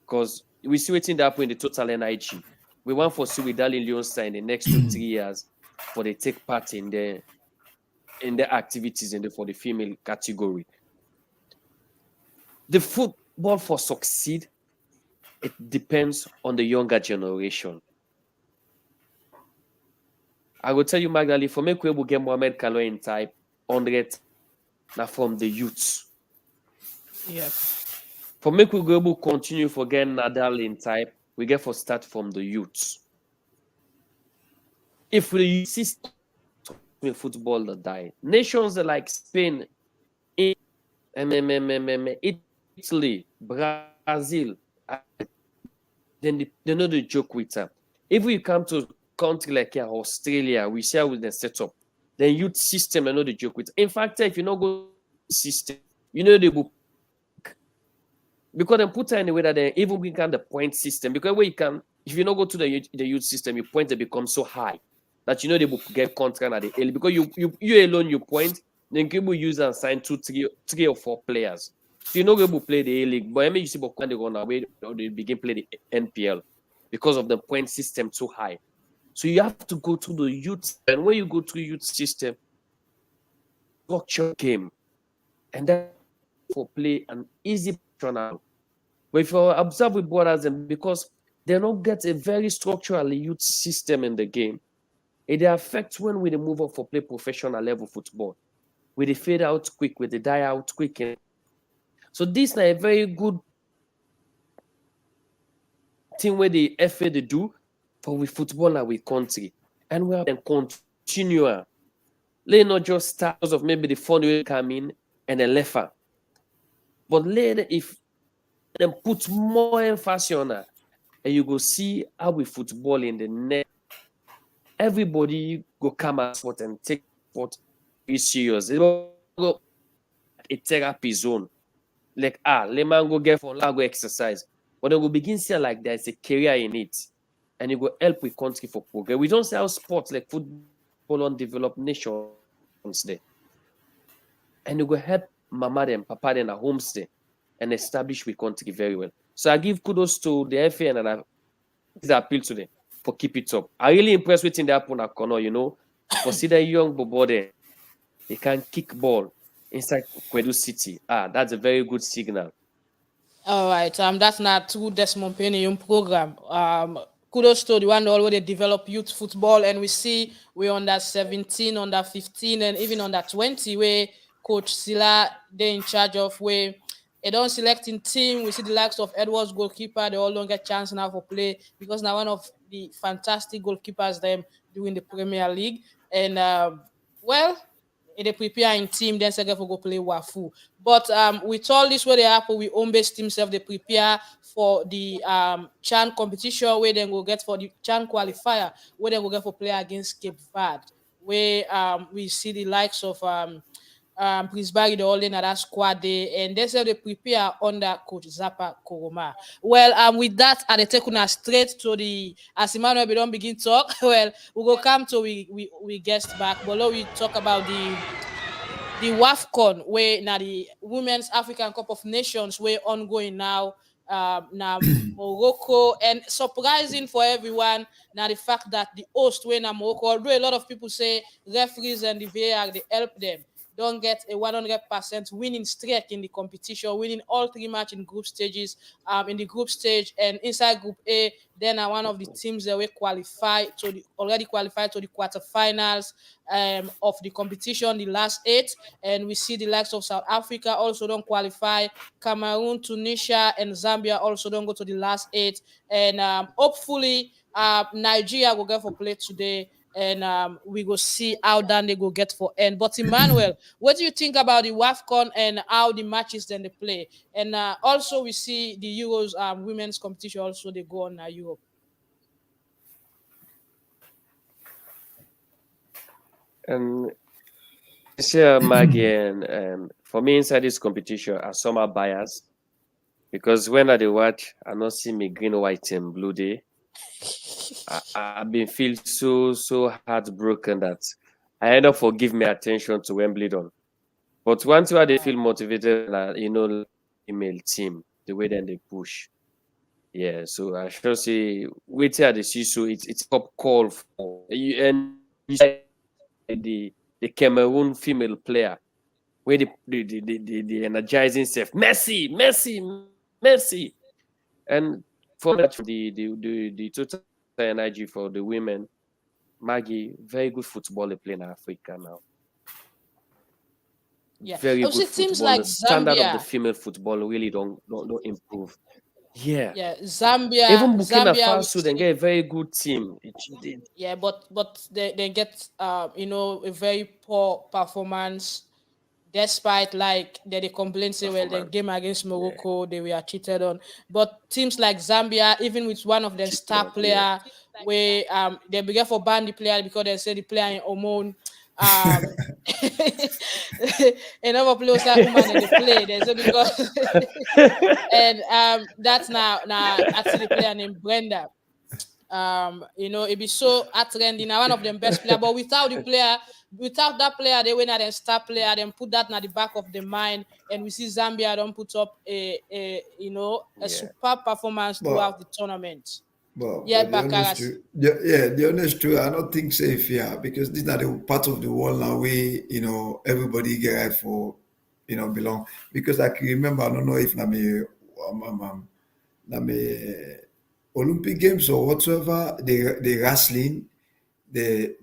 Because we see waiting that happen in the total NIG. We want for see with Darlene Leone in the next 2-3 years for they take part in the activities for the female category. The football for succeed, it depends on the younger generation. I will tell you, Magdalene, for me, we will get Mohamed Kalo in type 100 now from the youths. Yep. For me, we will able continue for getting Nadal in type, we get for start from the youths. If we see football that die, nations like Spain, Italy, Brazil, then they know the joke with them. If we come to country like Australia, we share with the setup. The youth system, I know the joke with. In fact, if you not go system, they will because they put it in a way that they even we can the point system. Because where you can, if you not go to the youth system, your point they become so high. that you know they will get contract at the early because you alone you point, then people use and sign three or four players. So you know able to play the A League, but I mean you see but when they go away or they begin play the NPL because of the point system too high. So you have to go to the youth, and when you go to youth system, structure game, and that for play an easy professional. But if you observe with brothers, and because they don't get a very structural youth system in the game, it affects when we move up for play professional level football. With the fade out quick, with the die out quick. So this is a very good thing where the FA they do for with football and with country. And we have them continue. Let not just start because of maybe the fund will come in and then left her. But later, if them put more emphasis on that, and you go see how we football in the net, everybody go come out sport and take sport be serious. They go a therapy zone. Like let man go get for go exercise. But they will begin see like there's a career in it. And it will help with country for progress. We don't see how sports like football on develop nations there. And it will help mama and papa then at homes there and establish with country very well. So I give kudos to the FA and I appeal to them for keep it up. I really impressed with in the happen at Konneh, you know. Consider young bobo there. They can kick ball inside Kwedu City. That's a very good signal. All right. That's not true Desmond Penny program. Kudos to the one that already developed youth football, and we see we're under 17, under 15, and even under 20, where Coach Silla they're in charge of where they don't select in team. We see the likes of Edwards goalkeeper, they all don't get chance now for play because now one of the fantastic goalkeepers them doing the Premier League. And well, they prepare in team, then second for go play Wafu. But with all this where they happen, we home based team self they prepare for the Chan competition where they go get for the Chan qualifier, where they go get for play against Cape Verde, where we see the likes of Prince Barry the all in that squad day, and they say they prepare under Coach Zappa Koroma. Well, with that, and they take us straight to the as Emmanuel we don't begin talk. Well, we go come to we guest back, but now we talk about the WAFCON where now the Women's African Cup of Nations where ongoing now. Now Morocco, and surprising for everyone now the fact that the host where now Morocco, although a lot of people say referees and the VAR they help them. Don't get a 100% winning streak in the competition, winning all three matches in group stages. In the group stage and inside Group A, then are one of the teams that will already qualified to the quarterfinals of the competition, the last 8. And we see the likes of South Africa also don't qualify. Cameroon, Tunisia, and Zambia also don't go to the last 8. And hopefully, Nigeria will go for play today. And we will see how done they go get for end. But Emmanuel, what do you think about the WAFCON and how the matches then they play? And also we see the Euros women's competition also they go on Europe. And Maggie, and for me inside this competition are somehow biased because when I watch, I not see me green, white, and blue day. I've been feel so heartbroken that I end up for give me attention to Wimbledon. But once you they feel motivated, female team, the way then they push. Yeah, so I should say wait here the see so it's top call for you and you say the Cameroon female player where the energizing self Messi and for the total energy for the women, Maggie, very good footballer playing in Africa now. Yeah, very good teams football. like The standard Zambia. of the female football really don't improve. Yeah. Zambia. Even Burkina Zambia, Faso, they get a very good team. Yeah, but they get a very poor performance. Despite like they complain say well the game against Morocco they were cheated on, but teams like Zambia, even with one of their star player, where they began for ban the player because they say the player in Oman another player like woman in the play they say because and that's now actually the player named Brenda. it be so trending. One of them best player, but without that player, they win at a star player, then put that in the back of the mind, and we see Zambia don't put up a superb performance throughout the tournament. But the honest truth, the honest truth, I don't think safe here because these are the part of the world now where everybody get right for belong. Because I can remember, I don't know if na Olympic Games or whatsoever, the wrestling, the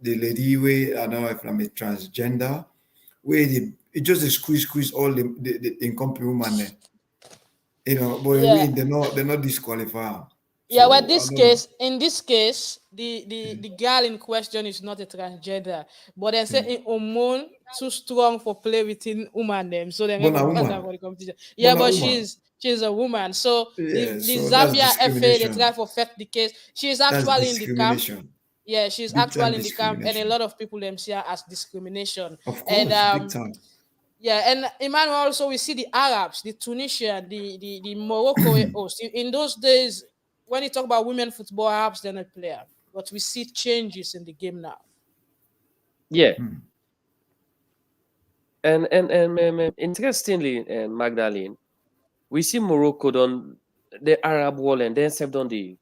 lady way, I don't know if I'm a transgender, where it just squeeze all the incomplete woman there. But they're not disqualified. Yeah, well, in this case, the girl in question is not a transgender, but they say in hormone too strong for play within woman them, so they're going to pass her for the competition. Yeah, but she's a woman. So the Zambia FA they try to affect the case. She's actually in the camp. Yeah, she's actually in the camp, and a lot of people them see her as discrimination. Of course, big time. Yeah, and Emmanuel also we see the Arabs, the Tunisia, the Morocco host. In those days, when you talk about women football, Arabs they're not player, but we see changes in the game now. Yeah. And interestingly, Magdalene, we see Morocco done the Arab world and then have done the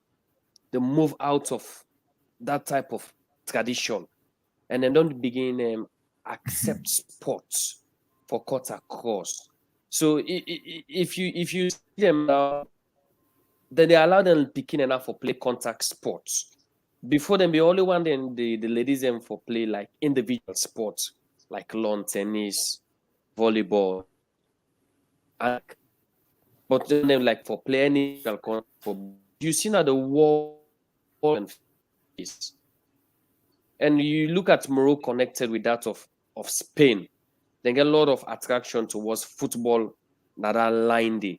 move out of that type of tradition, and then don't begin accept sports for cut across. So if you see them now, then they allow them picking enough for play contact sports. Before them, the only one then the ladies them for play like individual sports like lawn tennis, volleyball, but then like for play any for you see now the world and you look at Morocco connected with that of Spain, they get a lot of attraction towards football. That line there.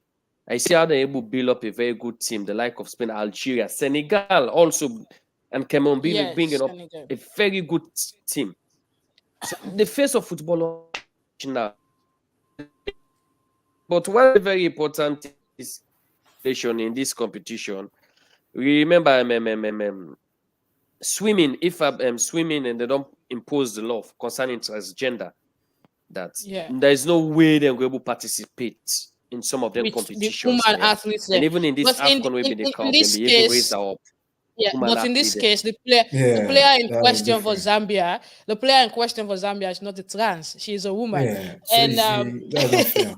I see how they're able to build up a very good team, the like of Spain, Algeria, Senegal also, and Cameroon bringing up a very good team. So the face of football now. But one very important is in this competition. We remember swimming. If swimming and they don't impose the law concerning transgender, that there is no way they're going to participate in some of them competitions. The athletes, and even in this AFCON will be the cup, they be able to raise up. Yeah, but in this case, the player in question for Zambia, is not a trans; she's a woman. Yeah, and that's not fair.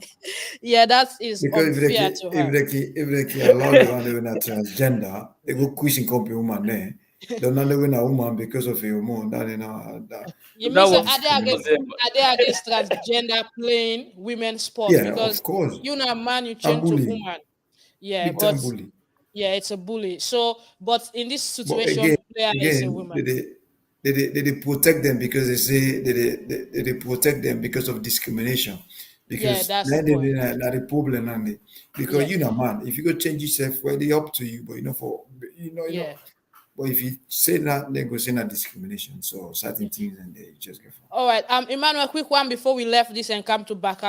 Yeah, that is because unfair to her. If they allow the one living a transgender, they go quitting company woman there. They're not living a woman because of a woman. You mean are they against transgender playing women's sports? Yeah, because of course. You're a man, you change to woman. Yeah, but bully. Yeah, it's a bully. So, but in this situation, the player is a woman. They protect them because they say they protect them because of discrimination. Because that's the point. Not a problem, because you're a man. If you go change yourself, well, they up to you. But but if you say that, they go say that discrimination. So certain things and they just get. All right, Emmanuel, quick one before we left this and come to back.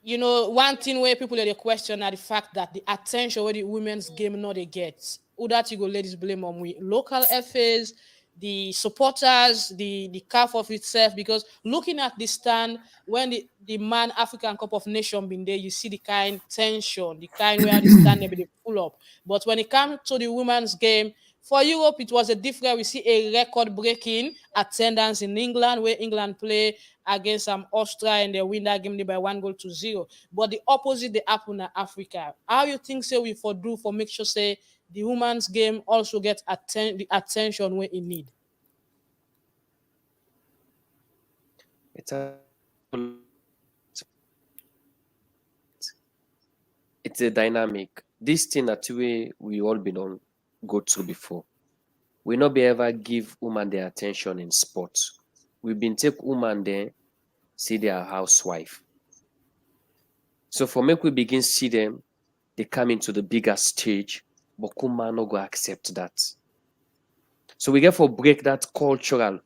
One thing where people are the question are the fact that the attention where the women's game not they get. Who that you go ladies blame on we local FAs, the supporters, the CAF of itself, because looking at the stand when the Man African Cup of Nations been there, you see the kind tension, the kind where the stand they be full up. But when it comes to the women's game, for Europe, it was a different. We see a record-breaking attendance in England, where England play against Austria and they win that game by 1-0. But the opposite they happen in Africa. How you think we for make sure say the women's game also gets the attention where it need? It's a dynamic. This thing that we all been on go through before. We not be ever give women their attention in sports. We've been take women there, see their housewife. So for me, we begin see them, they come into the bigger stage, but women no go accept that. So we get for break that cultural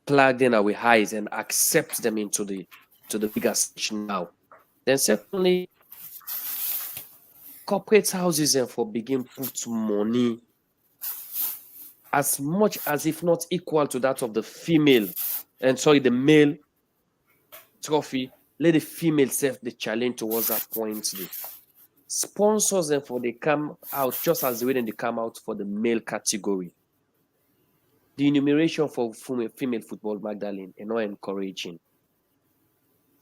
plugged in our eyes and accept them into the bigger stage now. Then certainly corporate houses and for begin put money as much as if not equal to that of the female, and sorry, the male trophy. Let the female self the challenge towards that point. They sponsors them for they come out just as the way they come out for the male category. The enumeration for female football, Magdalene, are not encouraging.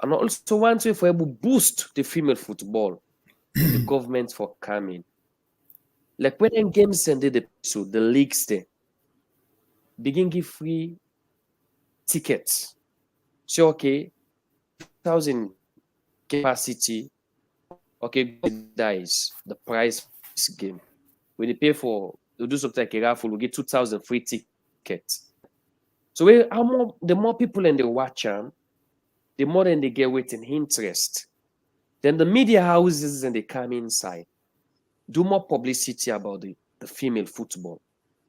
And also one way for able boost the female football, the government for coming. Like when games ended the leagues there begin give free tickets. So okay, 1,000 capacity. Okay, that is the price for this game. When they pay for to do something like a raffle, we get 2,000 free tickets. So the more people in the watch them, the more then they get waiting interest. Then the media houses and they come inside, do more publicity about the female football.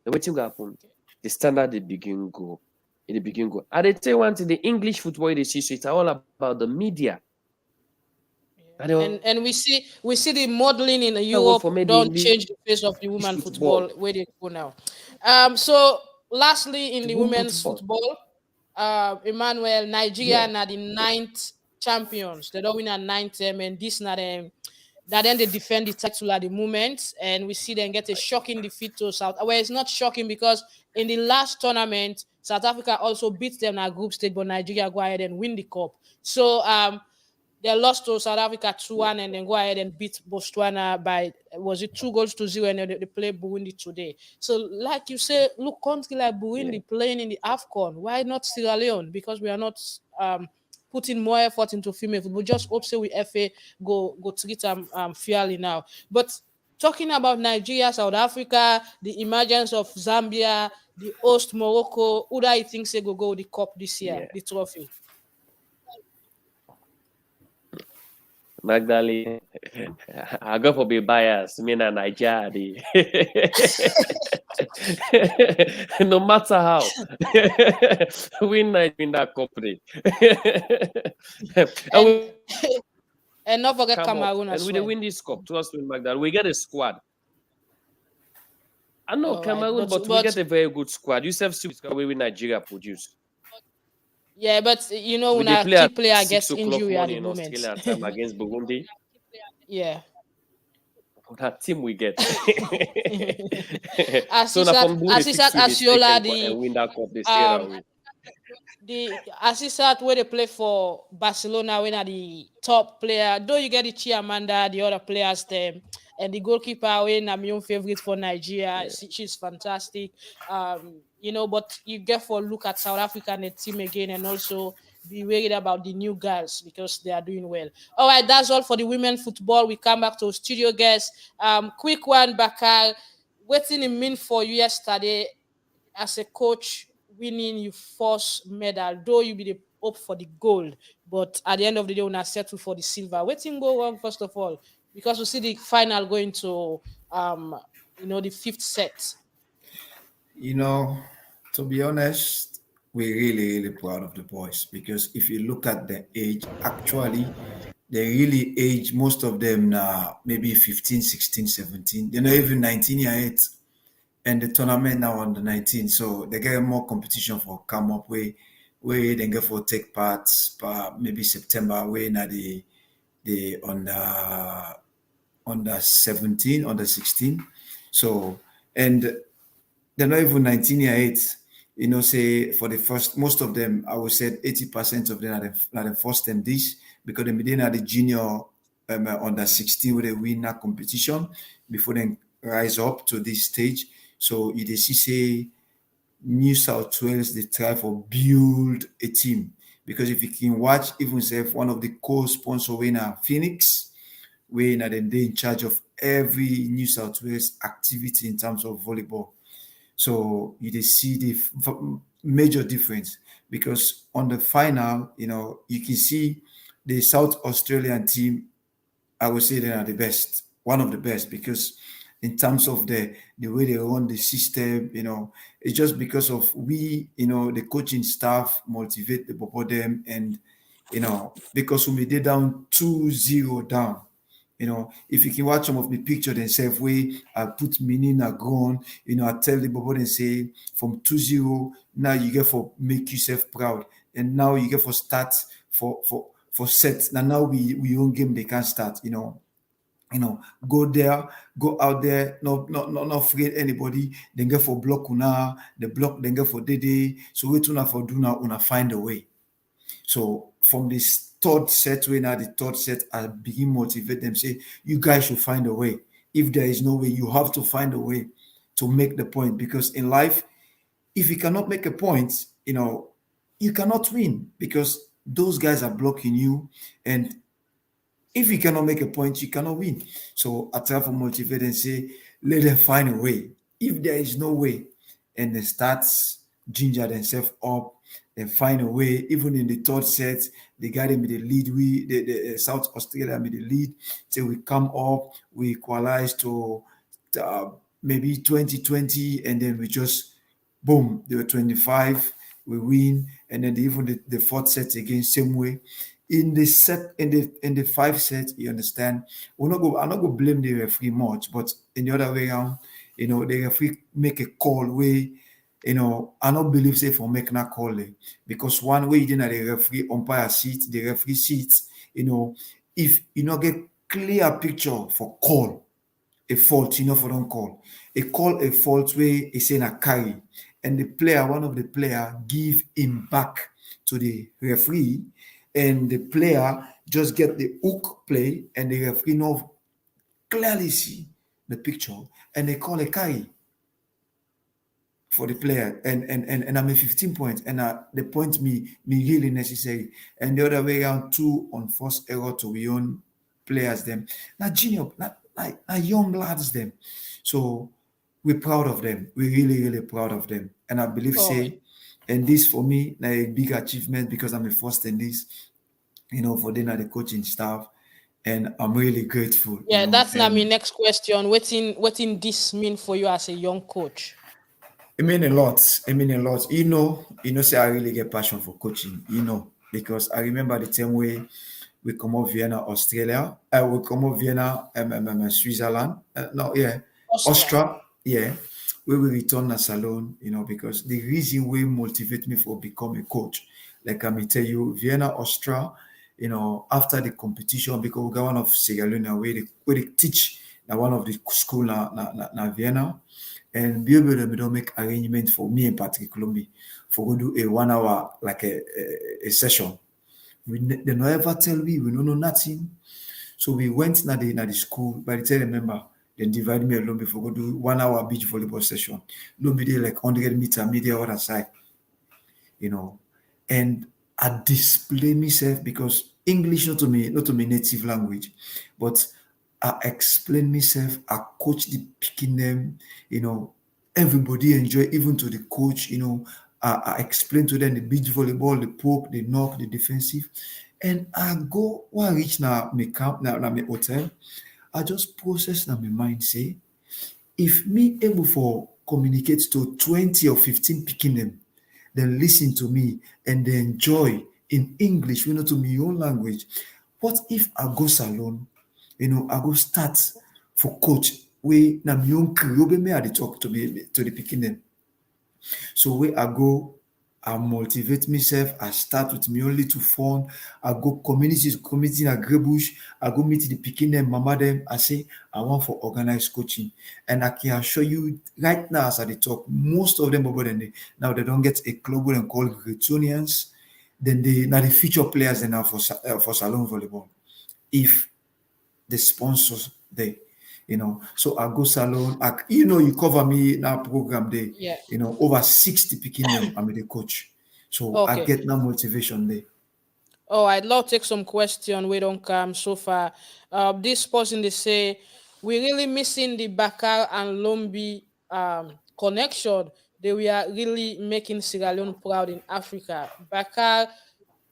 The waiting happen, the standard they begin go. And they tell one thing, the English football they see, so it's all about the media. And we see the modeling in Europe don't change the face of the women football where they go now. So lastly, in the women's football, Emmanuel, Nigeria are the 9th champions. They don't win at 9th, and this not them. That then they defend the title at the moment, and we see them get a shocking defeat to South. Well, it's not shocking because in the last tournament, South Africa also beat them at group stage, but Nigeria go ahead and win the cup. So they lost to South Africa 2-1 and then go ahead and beat Botswana by, was it 2-0, and they play Burundi today. So like you say, look, country like Burundi playing in the AFCON. Why not Sierra Leone? Because we are not putting more effort into female football. Just hope so we FA go treat them fairly now. But talking about Nigeria, South Africa, the emergence of Zambia, the host Morocco, who do you think say go with the cup this year, the trophy? Magdalene, I go for be biased. Me and Nigeria, no matter how, win that company. And not forget Cameroon as well. And we win this cup. Trust me, Magdalene. We get a squad. I know Cameroon, but we get a very good squad. You have to we win Nigeria produce. Yeah, but you know when a key player gets injury at the moment. Time against Burundi. Yeah. That team we get. Assistant Asiola, the assistant where they play for Barcelona when are the top player. Though you get the Chiamanda, the other players them. And the goalkeeper, when I'm your favorite for Nigeria, she's fantastic. You know, but you get for look at South Africa and the team again, and also be worried about the new girls because they are doing well. All right, that's all for the women football. We come back to studio guests. Quick one, Bakar. What did it mean for you yesterday as a coach winning your first medal? Though you be the hope for the gold, but at the end of the day, when I settle for the silver, what didn't go wrong first of all? Because we see the final going to, the 5th set. You know, to be honest, we're really, really proud of the boys because if you look at the age, actually, they really age, most of them now, maybe 15, 16, 17. They're not even 19 yet. And the tournament now on the 19. So they get more competition for come up where they get for take part, maybe September, where now the under 17, under 16. So, and they're not even 19 yet. You know, say for the first, most of them, I would say 80% of them are the first time this because they didn't have the junior under 16 where they win that competition before they rise up to this stage. So you see, say New South Wales, they try for build a team because if you can watch, even say one of the co-sponsor winner, Phoenix, where they're in charge of every New South Wales activity in terms of volleyball. So you see the major difference because on the final, you know, you can see the South Australian team, I would say they are the best, one of the best, because in terms of the way they run the system, you know, it's just because of the coaching staff motivate them and, you know, because when we did down 2-0 down, if you can watch some of the picture themselves where I put meaning I go on, I tell the people and say from 2-0, now you get for make yourself proud. And now you get for start for set. Now we own game they can start, go there, go out there, not afraid anybody, then get for block una, the block then get for Dede. So wait una for do now, una find a way. So from this third set, when now the third set, I begin motivate them, say, you guys should find a way. If there is no way, you have to find a way to make the point. Because in life, if you cannot make a point, you cannot win because those guys are blocking you. And if you cannot make a point, you cannot win. So I try to motivate and say, let them find a way. If there is no way, and they start ginger themselves up and find a way. Even in the third set, they got him in the lead. The South Australia in the lead. So we come up, we equalize to maybe 2020, and then we just boom, they were 25, we win, and then even the fourth set again, same way. In the set, in the 5 set, you understand, I'm not going to blame the referee much, but in the other way around, the referee make a call where, I don't believe say for making a call because one way you didn't have the referee umpire seat, the referee seats, if you not get clear picture for call a fault, for don't call. A fault where it's saying a carry, and one of the player give him back to the referee, and the player just get the hook play, and the referee now clearly see the picture, and they call a carry for the player, and I'm a 15 points, and the point me really necessary, and the other way around 2 on first error to we own players them, not junior, not young lads them, so we're proud of them, we're really proud of them, and I believe and this for me a big achievement because I'm a first in this, for the coaching staff, and I'm really grateful. Yeah, that's not my next question. What in this mean for you as a young coach? It mean a lot. Say I really get passion for coaching, because I remember the time where we come out Vienna, Australia. We come out Vienna, Switzerland. Austria. Yeah. Where we return to Salone, because the reason we motivate me for become a coach, like I may tell you, Vienna, Austria, after the competition, because we got one of Sierra Leone where they teach now one of the school na Vienna. And be able to make arrangement for me in particular for go do a 1 hour like a session. They never ever tell me, we don't know nothing. So we went na the school. By the time I remember, they divide me alone before go do 1 hour beach volleyball session. No be there like 100 meter media other side, and I display myself because English not to me native language, but I explain myself, I coach the picking them, everybody enjoy, even to the coach, I explain to them the beach volleyball, the poke, the knock, the defensive. And I go, when I reach now my camp, now my hotel, I just process now my mind, say, if me able for communicate to 20 or 15 picking them, then listen to me and they enjoy in English, to my own language. What if I go Salone? I go start for coach where na my own crew me I talk to the beginning. So where I go, I motivate myself. I start with me only to fun. I go community in a Grebush. I go meet the beginning mama them. I say I want for organized coaching, and I can assure you right now as I talk, most of them over there now they don't get a club and called Gretonians. Then they now the future players now for Salone volleyball. If the sponsors there, so I go Salone, you cover me now program there, Yeah. over 60 picking them, I'm the coach, so I get that motivation there. Oh, I'd love to take some question. We don't come so far. This person they say we're really missing the Bakar and Lombi connection. They were really making Sierra Leone proud in Africa. Bakar,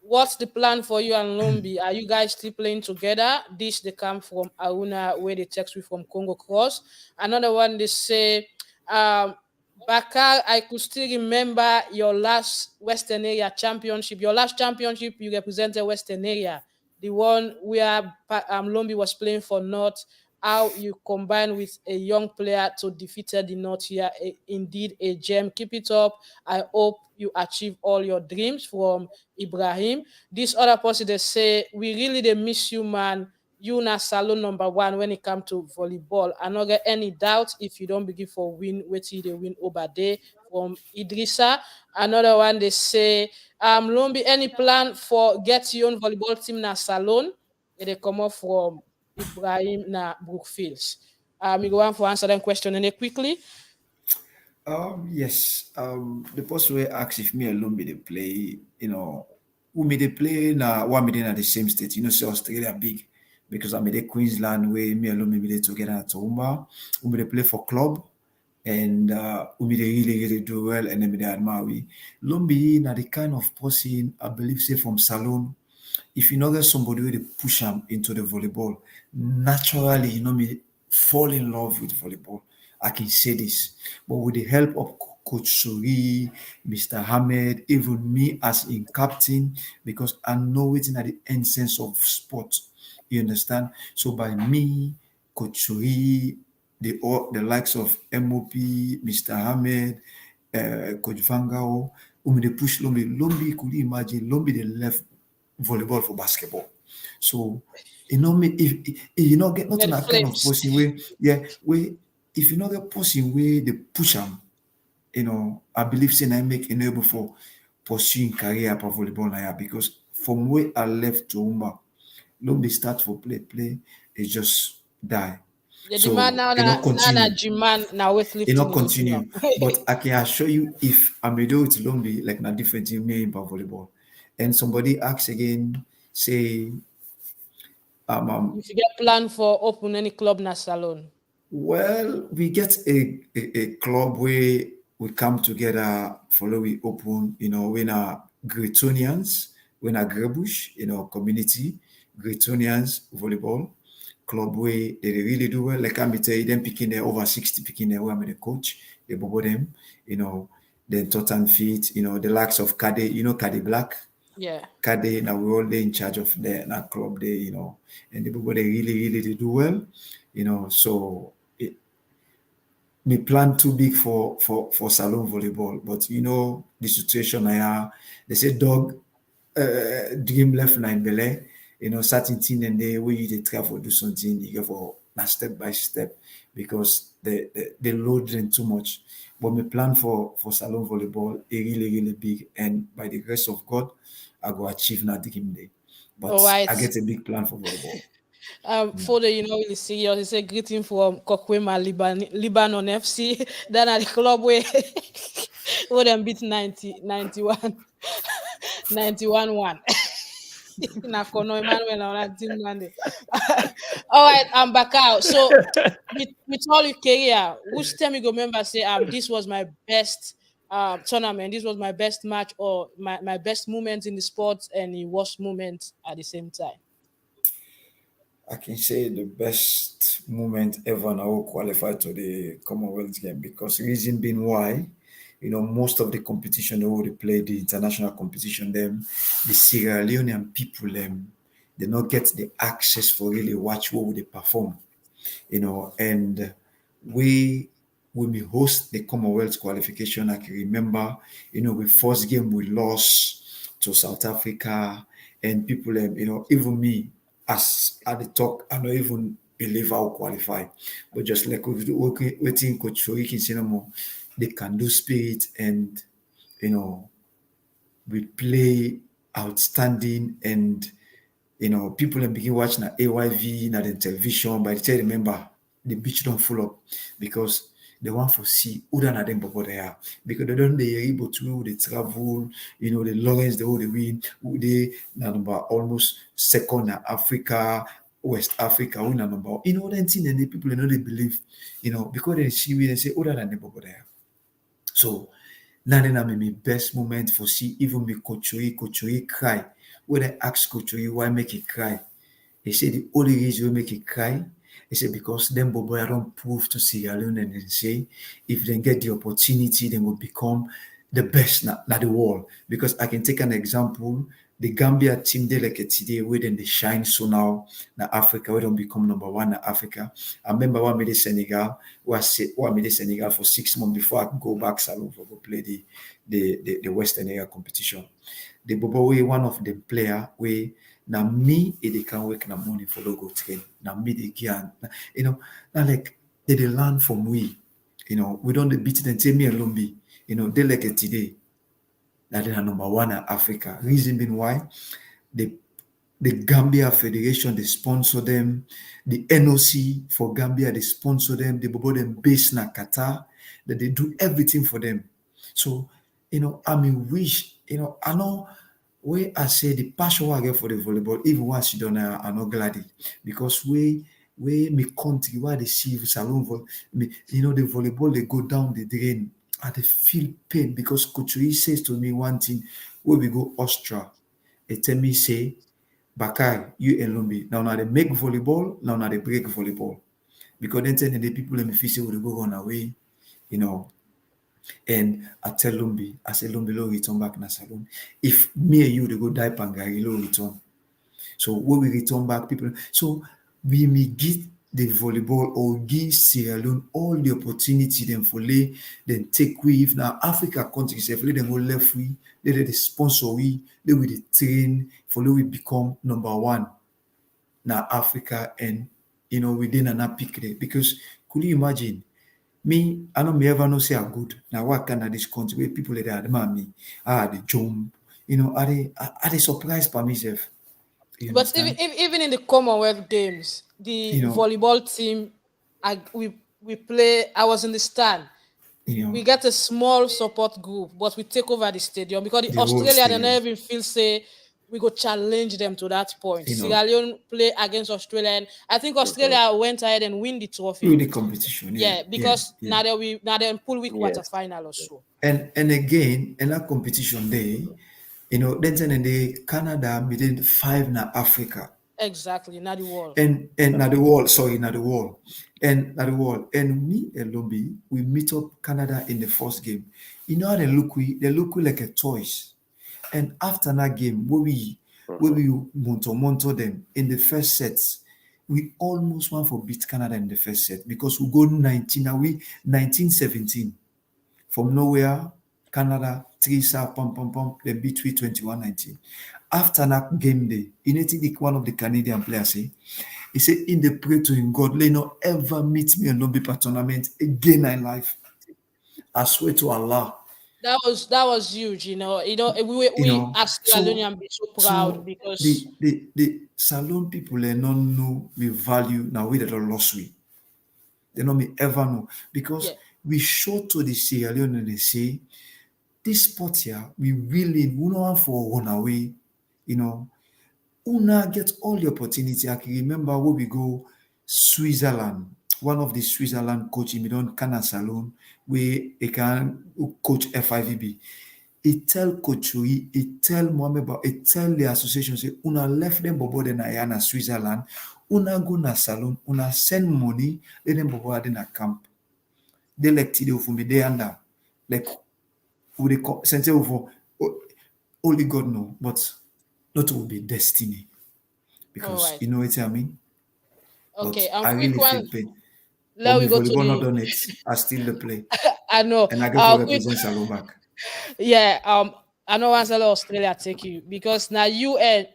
what's the plan for you and Lombi? Are you guys still playing together? This they come from Aruna, where they text me from Congo Cross. Another one they say, Bakar, I could still remember your last Western Area championship. Your last championship, you represented Western Area. the one where Lombi was playing for North, how you combine with a young player to defeat the North here. Indeed, a gem. Keep it up. I hope you achieve all your dreams from Ibrahim. This other person, they say, we really they miss you, man. You na Salone #1 when it comes to volleyball. I not get any doubt if you don't begin for win, wait till they win over there from Idrissa. Another one, they say, Lombi, any plan for get your own volleyball team na Salone? They come up from Ibrahim na Brookfields. You go on for answer that question and quickly. Yes. The person will ask if me alone me they play, who me they play na one me they at the same state. Say Australia big because I'm in Queensland where me alone me they together at Toumba. Who me they play for club and who me they really do well and then me they admire we. Lumbi na the kind of person I believe say from Salone. If you know get somebody where they push them into the volleyball, naturally, me fall in love with volleyball. I can say this. But with the help of Coach Suri, Mr. Hamed, even me as in captain, because I know it in the essence of sport. You understand? So by me, Coach Suri, the likes of MOP, Mr. Hamed, Coach Vangao, whom they push Lombi. Lombi could you imagine Lombi they left volleyball for basketball. So if you not get not that kind of person where if you not get person where they push them, I believe saying I make enable for pursuing career for volleyball now because from where I left to Umba, Lombi start for play, it just die. Yeah, so the man now it not continue. But I can assure you if I'm able to Lombi like na different team me about volleyball. And somebody asks again, say if you get plan for open any club na Salone. Well, we get a club where we come together, follow we open, we're na Gretonians, we're na Grebush, community, Gretonians volleyball club where they really do well. Like I'm tell you, them picking there over 60 picking there where I'm the coach, they bobo them, then Totten Feet, the likes of Kade, Kade Black. Yeah. Kade, now we're all there in charge of that club there, and the people they really do well, so me plan too big for Salone volleyball, but the situation they say dog dream left nine belly, certain thing and they where you try for do something, you go for step by step because they load them too much. But me plan for Salone volleyball is really big, and by the grace of God, I go achieve that dream day. But I get a big plan for volleyball. For the really serious, he said greeting from Kokwema Lebanon FC. Then at the club where them beat 91 1. Na Konneh Emmanuel on that team Monday. All right, I'm back out. So with all your career, which time you go remember say this was my best tournament, this was my best match or my best moment in the sport and the worst moment at the same time? I can say the best moment ever and I will qualify to the Commonwealth game because reason being why, most of the competition they already play, the international competition, the Sierra Leonean people, they not get the access for really watch what they perform, and when we host the Commonwealth qualification, I can remember, the first game we lost to South Africa and people, even me, as at the talk, I don't even believe I'll qualify. But just like waiting Coach Shoriki Cinema, they can do spirit and we play outstanding and people begin watching na AYV, na the television, but I remember the beach don't full up because they want to see who than them before they are because they don't they able to they travel, the Lawrence they all they win, who they number almost second in Africa, West Africa, who number then thing and the people they believe, because they see we they say who than them before they are. So now then I my best moment for see even me Coach cry. When I ask Coach why make it cry, he said the only reason we make it cry, he said because them boy don't prove to Sierra Leone and they say if they get the opportunity, they will become the best na the world. Because I can take an example, the Gambia team they like it today, where then they shine so now na Africa, we don't become number one in Africa. I remember one made Senegal, one made Senegal for 6 months before I could go back Salone for go play the Western area competition. The Bobo way one of the player way now me they can work na money for logo train. Now me they can now like they learn from we. We don't beat them, tell me alone be. They like it today. That they are number one in Africa. Reason being why the Gambia Federation they sponsor them, the NOC for Gambia they sponsor them, they bobo them based in Qatar, that they do everything for them. So, I mean wish, I know where I say the passion I get for the volleyball, even once you don't are not glad because we me country why they see Salone the volleyball they go down the drain and they feel pain because Coach Lee says to me one thing where we go Austria, they tell me say Bakar, you and Lumbi, now they make volleyball, now they break volleyball. Because then tell the people let me feel say will go on away, And I tell Lumbi, I say Lumbi lo return back na Salone. If me and you they go die Pangari lo return. So when we return back, people so we may get the volleyball or give Sierra Leone all the opportunity then for lay then take we if now Africa countries if let them go left we they sponsor we they will train for we become number one now Africa and within an pick there because could you imagine me I don't ever know say I'm good now what kind of this country where people that admire me the jump are they surprised by myself. But even in the Commonwealth Games, the volleyball team, we play. I was in the stand. We get a small support group, but we take over the stadium because the Australia they never even feel say we go challenge them to that point. Sierra Leone play against Australia, and I think Australia went ahead and win the trophy. Win the competition, because now they pull week quarterfinal or so. And again, in that competition day. Then in the Canada, we did 5 na Africa. Exactly, not the world. And not the world, sorry, not the world. And not the world. And me and Lombi, we meet up Canada in the first game. You know how they look like a toys. And after that game, where we monto them in the first sets, we almost won for beat Canada in the first set because we go 19-17 from nowhere. Canada 3-0 pom, then beat 21-19. After that game day, one of the Canadian players say, he said, in the pray to him, God, let not ever meet me in Lombi tournament again in life. I swear to Allah. That was huge, we as Salonian be so proud because the Salone people they don't know the value now we that are lost we. They don't me ever know because we show to the Sierra Leone and they say this sport here, we don't want for run away, Una gets all the opportunity. I can remember where we go Switzerland. One of the Switzerland coach, we don't can Salone, where he can coach FIVB. He tell coach, he tell Mohamed, he tell the association, say, Una left them bobo de na Switzerland, Una go na Salone, Una send money, let them bobo in a camp. They like today for me, they under like. Would they send for only God know, but not will be destiny. Because you know what I mean? Okay, I really feel pain. Let me go to not done it. I still the play. I know. And I get to represent Salone back. Yeah, I know once Australia take you because now you and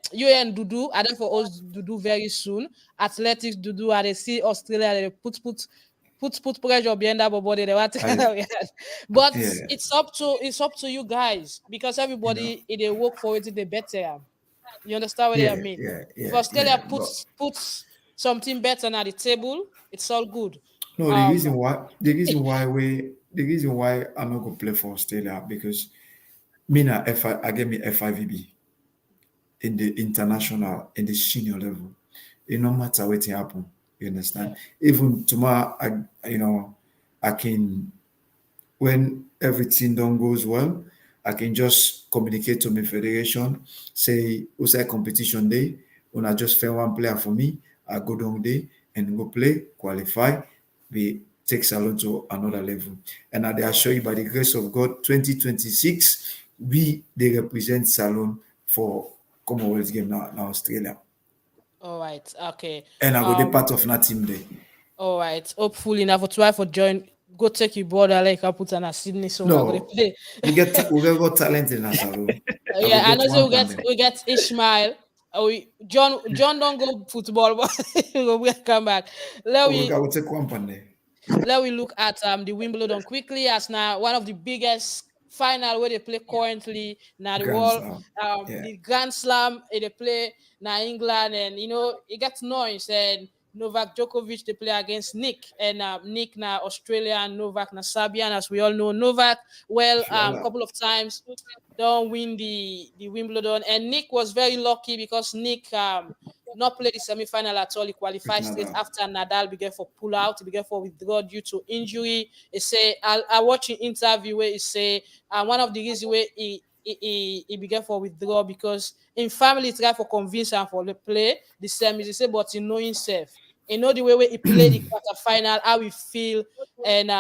Dudu are there for us Dudu very soon. Athletics Dudu are they see Australia they put pressure behind that body. They want to but it's up to you guys because everybody they work for it they better. You understand what I mean? If Australia puts something better on the table, it's all good. No, the reason why I'm not gonna play for Australia because I get me FIVB in the international in the senior level. It no matter what happen. You understand? Even tomorrow, I can, when everything don't goes well, I can just communicate to my federation, say, what's a competition day? When I just fair one player for me, I go down there and go play, qualify, we take Salone to another level. And I assure you, by the grace of God, 2026, they represent Salone for Commonwealth game now in Australia. All right. Okay. And I will be part of that team there. All right. Hopefully, now for try for join. Go take your brother like I put on a Sydney so we're gonna No, play. we got talent in our Salone. Yeah, I know. Get So one tandem. we get Ishmael. John don't go football, but we come back. Let We we will take one pan there. let we look at the Wimbledon quickly as now one of the biggest final where they play currently now the Grand world Slam. Yeah. the Grand Slam they play now England, and you know it gets noise, and Novak Djokovic they play against Nick, and Nick now Australia and Novak now Serbian, as we all know. Novak couple of times don't win the Wimbledon, and Nick was very lucky because Nick not play the semi-final at all. He qualified straight after Nadal began for pull out. He began for withdraw due to injury. He say I watch an interview where he say one of the reasons where he began for withdraw because in family try for convince him for the play the semi. He say but he know himself. He know the way he play the quarterfinal, how he feel, and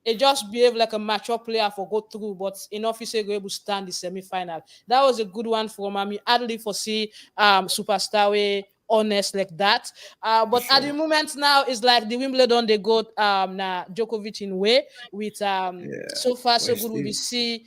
it just behaved like a mature player for go through, but enough is able to stand the semi-final. That was a good one from me. Hardly foresee superstar way honest like that. But at the moment now, it's like the Wimbledon they go now Djokovic in way with so far so good. We see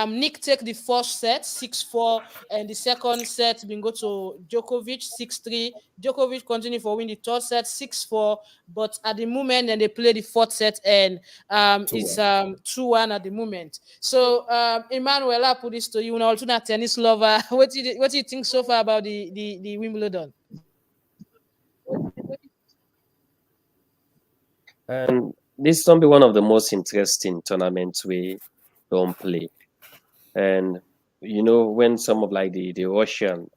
Nick take the first set 6-4, and the second set been go to Djokovic 6-3. Djokovic continue for win the third set 6-4, but at the moment then they play the fourth set, and it's 2-1 at the moment. So Emmanuel, I put this to you now, also a tennis lover. What do you think so far about the Wimbledon? And this is be one of the most interesting tournaments we don't play. And you know, when some of like the Russian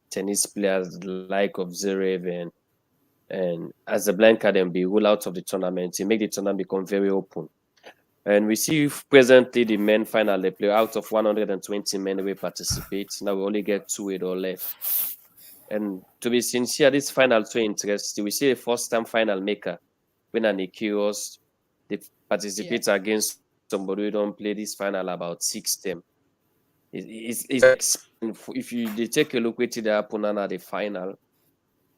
tennis players like of Zverev and as the Blanca then be ruled out of the tournament, it make the tournament become very open. And we see presently the men final they play out of 120 men we participate. Now we only get 2 or left. And to be sincere, this final so interesting. We see a first-time final maker when an Kyrgios they participate against somebody who don't play this final about 6 times. If they take a look at the opponent at the final,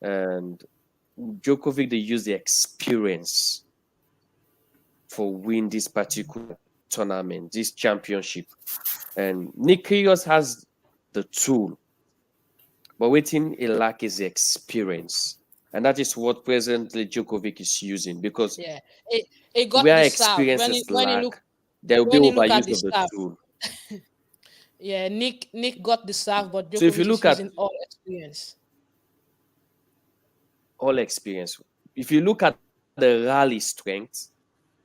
and Djokovic they use the experience for win this particular tournament, this championship, and Nick Kyrgios has the tool, but waiting a lack is the experience, and that is what presently Djokovic is using because it got where the experiences when lack, look, there will be overuse of the tool. Yeah, Nick got the serve, but Djokovic So if you look is using all experience. If you look at the rally strength,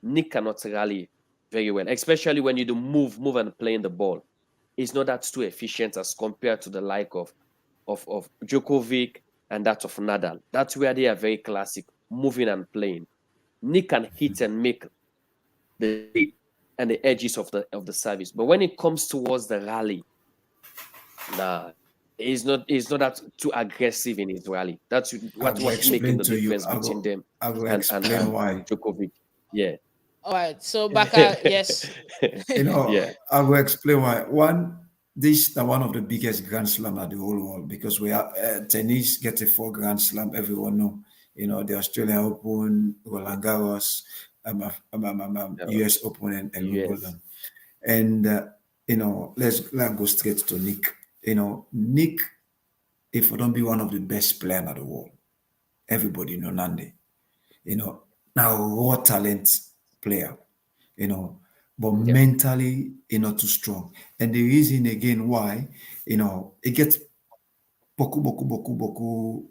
Nick cannot rally very well, especially when you do move and playing the ball. It's not that too efficient as compared to the like of Djokovic and that of Nadal. That's where they are very classic, moving and playing. Nick can hit and make the edges of the service, but when it comes towards the rally, he's not that too aggressive in his rally. That's what's making the difference between them and Djokovic. Yeah. All right. So Baka, yes. I will explain why. This is one of the biggest Grand Slam at the whole world because we are tennis get a 4 Grand Slam. Everyone know, the Australian Open, Roland Garros, US Open, and Wimbledon. And let's go straight to Nick. Nick, if I don't be one of the best players in the world, everybody know Nande. Now raw talent player, but mentally, too strong. And the reason again why, it gets boku,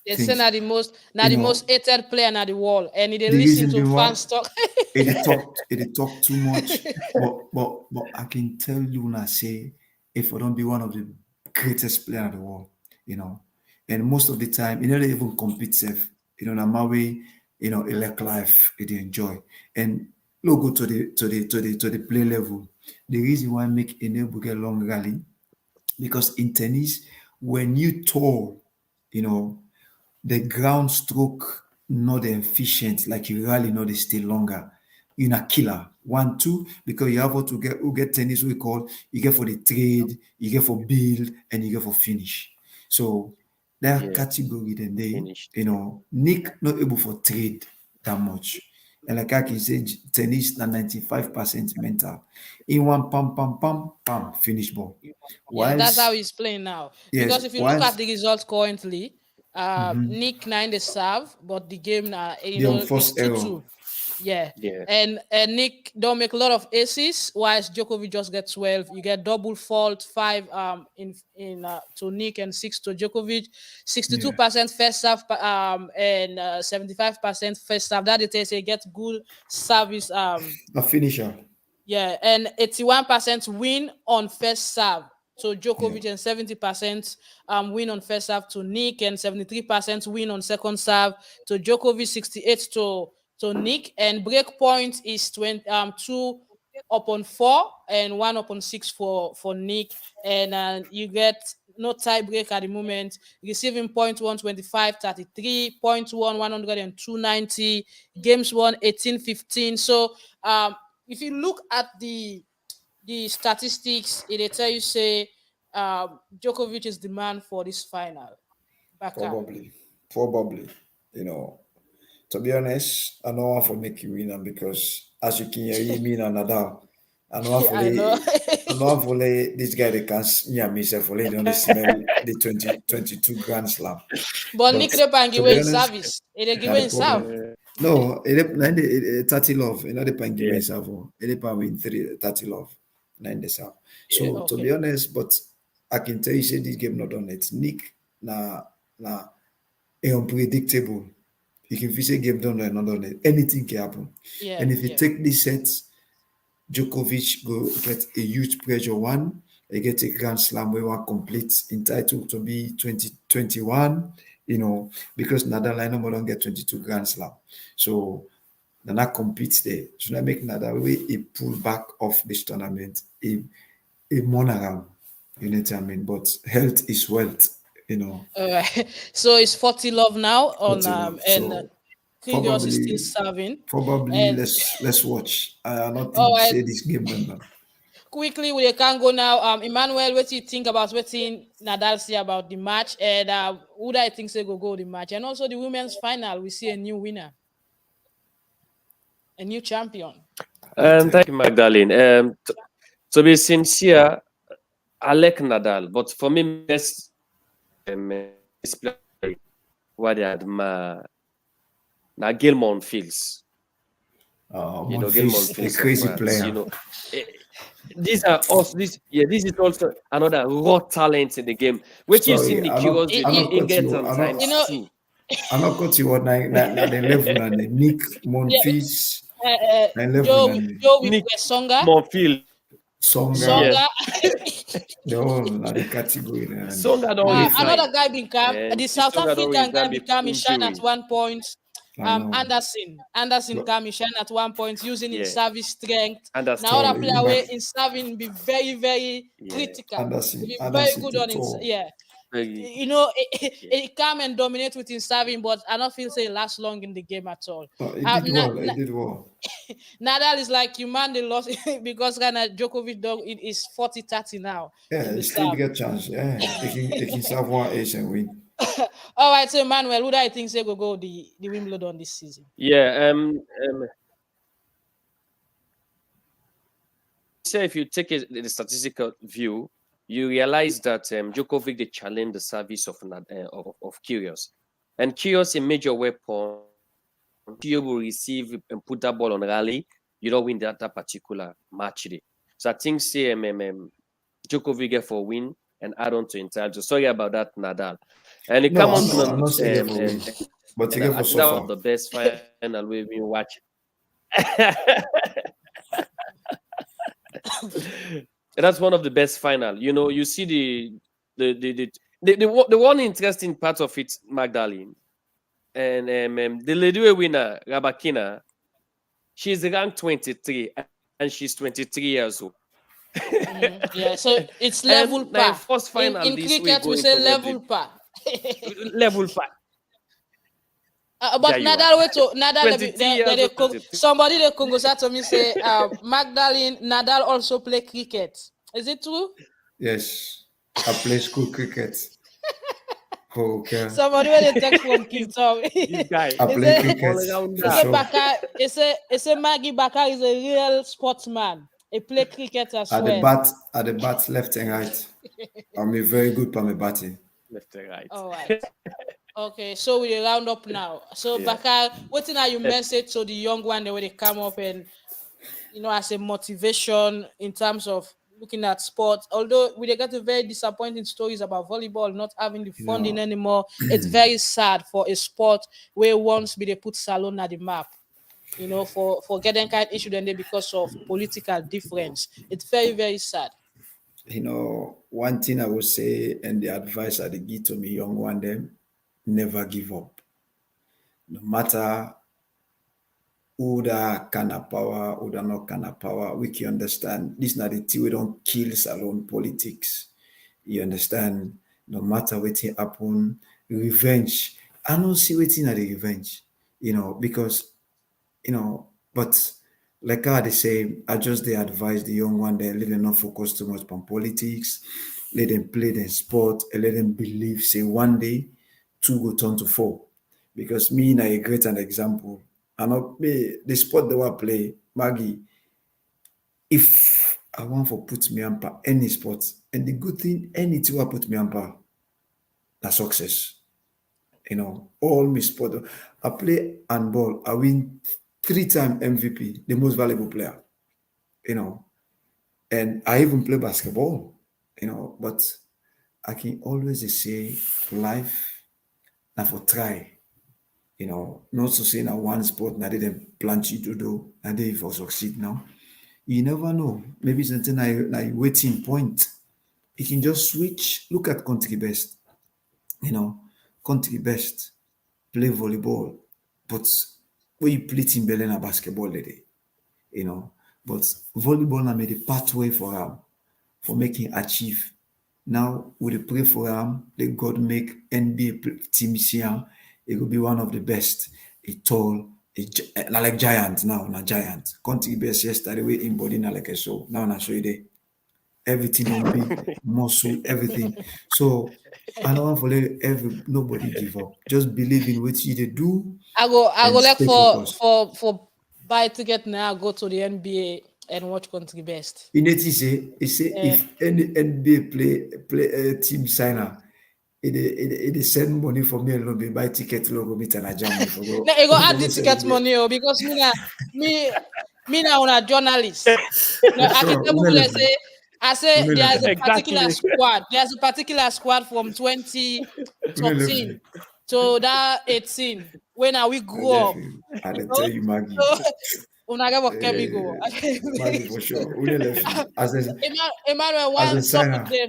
They say not the most hated player in the world, and they listen to fans talk. It talk too much, but I can tell you now, say if I don't be one of the greatest player in the world, and most of the time, they even compete safe, na my way, elect life, it enjoy, and go to the play level. The reason why I make enable get long rally, because in tennis, when you tall, the ground stroke not efficient, like you really know they stay longer. You're not killer. 1, 2, because you have what to get who get tennis we call you get for the trade, you get for build, and you get for finish. So that category then they Finished. Nick not able for trade that much. And like I can say tennis na 95% mental. In one pam pam pam pam finish ball. Yeah, that's how Whilst he's playing now. yes, Because if you look at whilst the results currently, Nick 9 the serve, but the game now, the is unforced error. 2-2. Yeah. Yeah. And Nick don't make a lot of aces, whilst Djokovic just gets 12. You get double fault, 5 in to Nick and 6 to Djokovic. 62% first serve and 75% first serve. That it is, he gets good service A finisher. yeah, and 81% win on first serve to Djokovic Yeah. and 70% win on first serve to Nick and 73% win on second serve to Djokovic, 68 to Nick, and break point is 2 upon 4 and 1 upon 6 for Nick, and you get no tie break at the moment. Receiving point 125, 33, point 102, 90, games won 18, 15. So if you look at the statistics, it tell you say Djokovic is the man for this final. Baka. Probably. To be honest, I know want for make you win because as you can hear me and Nadal. I know I know. want for this guy they can me and myself for they only smell the 2022 Grand Slam. But But Nick Lepan to give be away honest, service. It give not the away serve. problem. No, it 30 love. Not the pan give Yeah. me serve. It depend win 30 love. 9 the serve. So to Okay. be honest, but I can tell you say this game not done it. Nick na unpredictable. You can feel say game done or not done it. Anything can happen. Yeah. And if you yeah. take these sets, Djokovic go get a huge pressure one. They get a Grand Slam where one complete entitled to be 2021. Because Nadal I know don't get 22 Grand Slam. So Nana competes there. So I make Nadal way he pull back off this tournament. A monogram. You know what I mean? But health is wealth. All right. So it's 40 love now on 40 love. and So Kyrgios is still serving. probably And let's watch. I not all think right, say this game done. quickly we can go now. Emmanuel, what do you think about what Nadal say about the match? And who do I think say go the match? And also the women's final, we see a new winner, a new champion. Thank you, Magdalene. To be sincere, I like Nadal, but for me, best display what I admire now Gilmore Fields. Gilmore Fields, a crazy France, player. These are also this is also another raw talent in the game. Which you see in the curious in get times two. I'm not cut you what na the level and the Nick Monfils and level and Joe with Nick Songa. Monfils. Songa. Yeah. The whole the category. Songa don't another guy become the South African guy become shine at one point. Anderson came shine at one point using his service strength. Now other player way in serving be very, very critical. Anderson, be very good on it. It come and dominate with his serving, but I don't feel say it lasts long in the game at all. It did well. Nadal is like you man they lost because Djokovic dog it is 40-30 now. Yeah, he still get chance. Yeah, they can serve one ace and win. All right, so Emmanuel, who do I think say go the Wimbledon this season? Yeah, so if you take the statistical view, you realize that Djokovic they challenged the service of Kyrgios, and Kyrgios a major weapon. You will receive and put that ball on rally. You don't win that particular match day. So I think say Djokovic get for win and add on to entitled. Sorry about that, Nadal. And it come on I'm not saying for win, but to get for that was the best final we've been watching. That's one of the best final. You see the one interesting part of it, Magdalene, and the Leone winner, Rybakina, she's ranked 23 and she's 23 years old. Yeah, so it's level par. First final in this cricket, week we say level par. Level par. But There you Nadal are. wait to Nadal 22 years old. somebody the Congo said to me say Magdalene Nadal also play cricket. Is it true? Yes, I play school cricket. Okay. Somebody when they text from This Kingston. guy, I Is play it cricket all for is rounder. it sure. Bakar is it Maggie Bakar is a real sportsman. He play cricket as At the well. bat, left and right. I'm a very good for my batting. Left and right. All right. Okay, so we round up now. So Yeah. Bakar, what are you message to the young one when they come up and as a motivation in terms of looking at sports? Although we get a very disappointing stories about volleyball not having the You funding know, anymore. It's very sad for a sport where once they put Salone at the map. For getting kind of issue then they because of political difference. It's very, very sad. one thing I would say, and the advice I give to me young one them, never give up. No matter who that kind of power, who that not kind of power, we can understand. This not the thing we don't kill Salone politics. You understand? No matter what happen, revenge. I don't see waiting at the revenge, because, but like I they say, I just they advise the young one they let them not focus too much on politics, let them play their sport, and let them believe, say one day, two go turn to four. Because me na a great an example. And not me, the sport they want play, Maggie, if I want for put me on par any sport, and the good thing, anything will put me on par, that's success. All my sport. I play handball, I win 3-time MVP, the most valuable player, and I even play basketball, but I can always say life now for try, not to say now one sport, now they plant you to do, and they for succeed now. You never know. Maybe something like waiting point. You can just switch. Look at country best. Country best play volleyball, but when you play team Berlin basketball today, but volleyball now made a pathway for him for making achieve. Now we pray for him, let God make NBA team here. It will be one of the best. A tall, not like giant now, not giant. Country best yesterday we embody now like a so. Now I show you there. Everything on big muscle, everything. So I don't want to let nobody give up. Just believe in what you do I go and like stay for focused. for for buy ticket now, go to the NBA and watch country best. You need to say, if any NBA play team signer, it send money for me alone, be buy ticket logo meet and I jam me for go No, you go for add go the ticket celebrate. money because me now on a journalist. No, For I can sure. tell people that say I say Une there's a left particular Exactly. squad. There's a particular squad from me. 2013 to that 18. When we I grew left up, you. I you dey know. tell you, Maggie. So when I get can we go? Uh, Maggie for sure. Une left you. Emmanuel, As a one topic signer. there.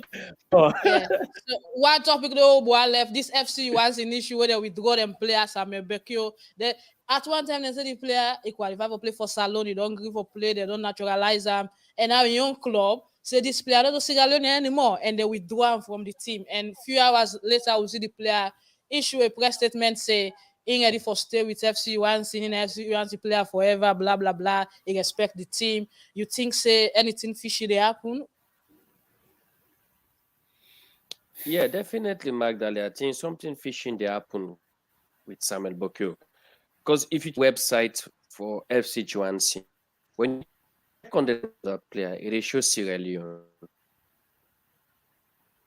Oh. Yeah. So one topic though, boy left this FC was an issue where they withdraw them players. I mean, Bekio. They at one time they said the player he qualify for play for Salone, you don't give for play, they don't naturalize them. And now in young club say this player don't Sierra Leone anymore, and they withdraw him from the team. And few hours later, we see the player issue a press statement say he ready for stay with FC Johansen, in FC Johansen player forever, blah blah blah. He respect the team. You think say anything fishy they happen? Yeah, definitely, Magdalene. I think something fishy they happen with Samuel Bokyo. Because if you website for FC Johansen, when you click on the player, it shows Sierra Leone.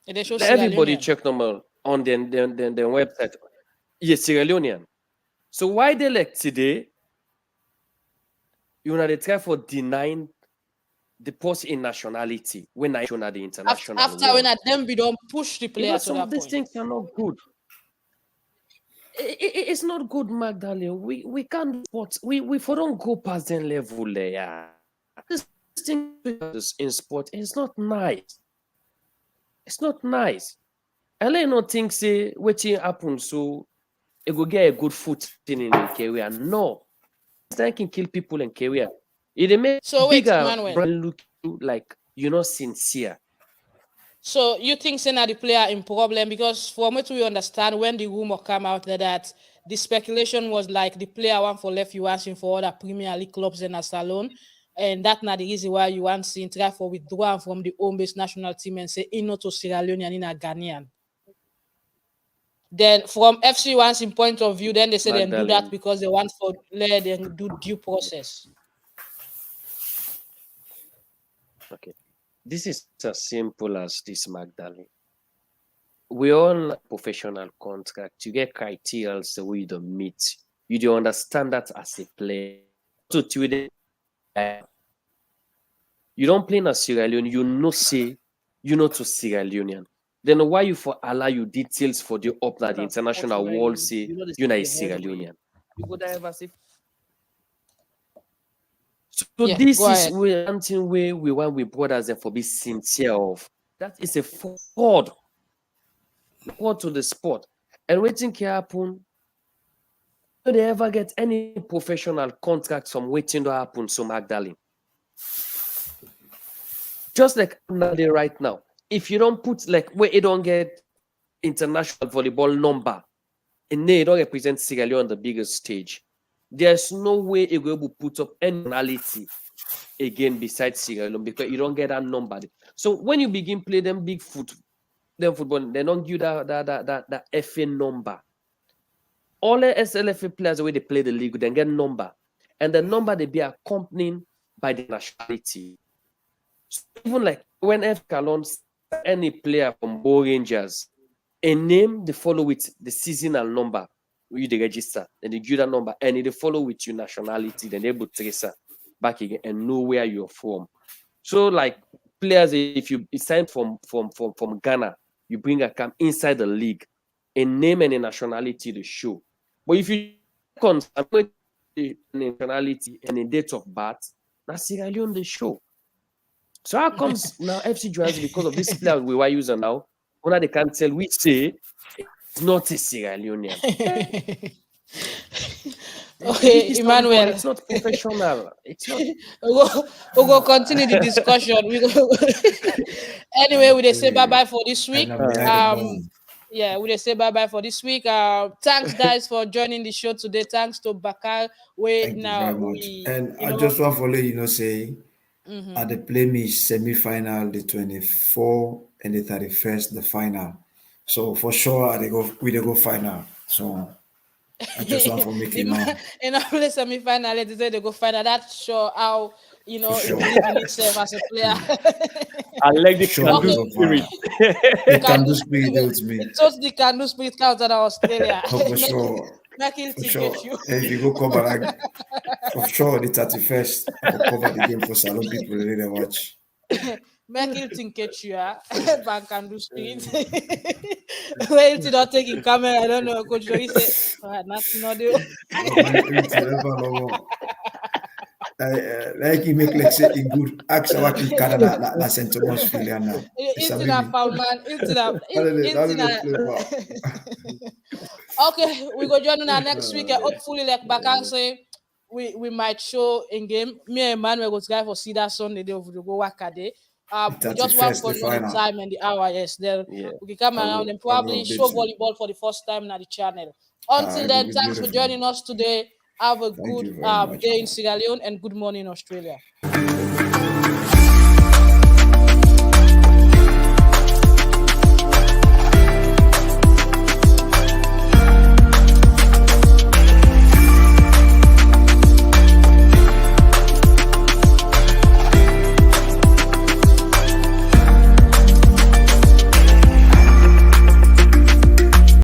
They show Sierra Everybody Leone. check normal on their website. Yes, Sierra Leonean. So why they like today? You know they try for denying the post in nationality when I shown at the international After when one. at them we don't push the player to Some that of these point. things are not good. It's not good, Magdalene. We can't do sports. We for don't go past the level there. This thing in sport is not nice. It's not nice. I let not think say waiting happen so it go get a good footing in the career. No, that can kill people in career. It make So wait, bigger Emmanuel. brand look like you're not sincere. So you think saying that the player in problem because from what we understand when the rumor come out that the speculation was like the player want for left Johansen for other Premier League clubs in Salone. And that's not the reason why Johansen try for withdraw from the home-based national team and say in to Sierra Leone and in a Ghanaian. Then from FC Johansen point of view, then they say they do that because they want for let them do due process. Okay. This is as simple as this, Magdalene. We all a professional contract. You get criteria the way you don't meet. You don't understand that as a player. So you don't play in a Sierra Leone, you know to Sierra Leonean. Then why you for allow you details for the up that the international world say you're not a Sierra Leonean? You go there ever say. So this is something where we want with brothers and for be sincere of. That is a fraud to the sport. And waiting can happen. Do they ever get any professional contract from waiting to happen? So Magdalene. Just like right now, if you don't put like where you don't get international volleyball number, and they don't represent Sierra Leone on the biggest stage, there's no way you're going to put up any nationality again besides Sierra Leone because you don't get that number. So when you begin play them big football, they don't give you that FA number. All the SLFA players, the way they play the league, they get number, and the number they be accompanied by the nationality. So even like when F. Calons, any player from Bo Rangers, a name they follow with the seasonal number, you the register, and they give that number, and they follow with your nationality, then they able to trace back again and know where you're from. So like players, if you sign from Ghana, you bring a camp inside the league, a name and a nationality to show. But if you consume the nationality and a date of birth, that's Sierra Leone the show. So how comes now FC Johansen, because of this player we were using now, when they can't tell which say it's not a Sierra Leonean. Okay, Emmanuel. It's not professional. It's not. We'll go continue the discussion. Anyway, we say bye-bye for this week. Yeah, we say bye-bye for this week. Thanks, guys, for joining the show today. Thanks to Bakar. Thank you very much. And I just want to let you know, say, at the play me semi-final, the 24th and the 31st, the final. So for sure, we go final. So I just want to make it known. In our semi-final, they say they go final. That's sure how you believe in itself as a player. I like the candle spirit. The candle spirit with me. It shows the candle spirit counts in Australia. Oh, for sure. For sure. If you go cover like, for sure, the 31st, I'll cover the game for Salone people really they watch. Make it think you back and do speed. Wait till not taking camera. I don't know. Coach Joey say, that's not it. Like he make like say in good action what in Canada la Saint Thomas Filian now. Okay, we go join on next week. Hopefully, like Bakar say, we might show in game. Me and Emmanuel go try for see that Sunday. They will go work a day. We just want for know the time and the hour. Yes, then we can come around and probably show volleyball for the first time on the channel. Until then, thanks for joining us today. Have a good day in Sierra Leone and good morning, Australia.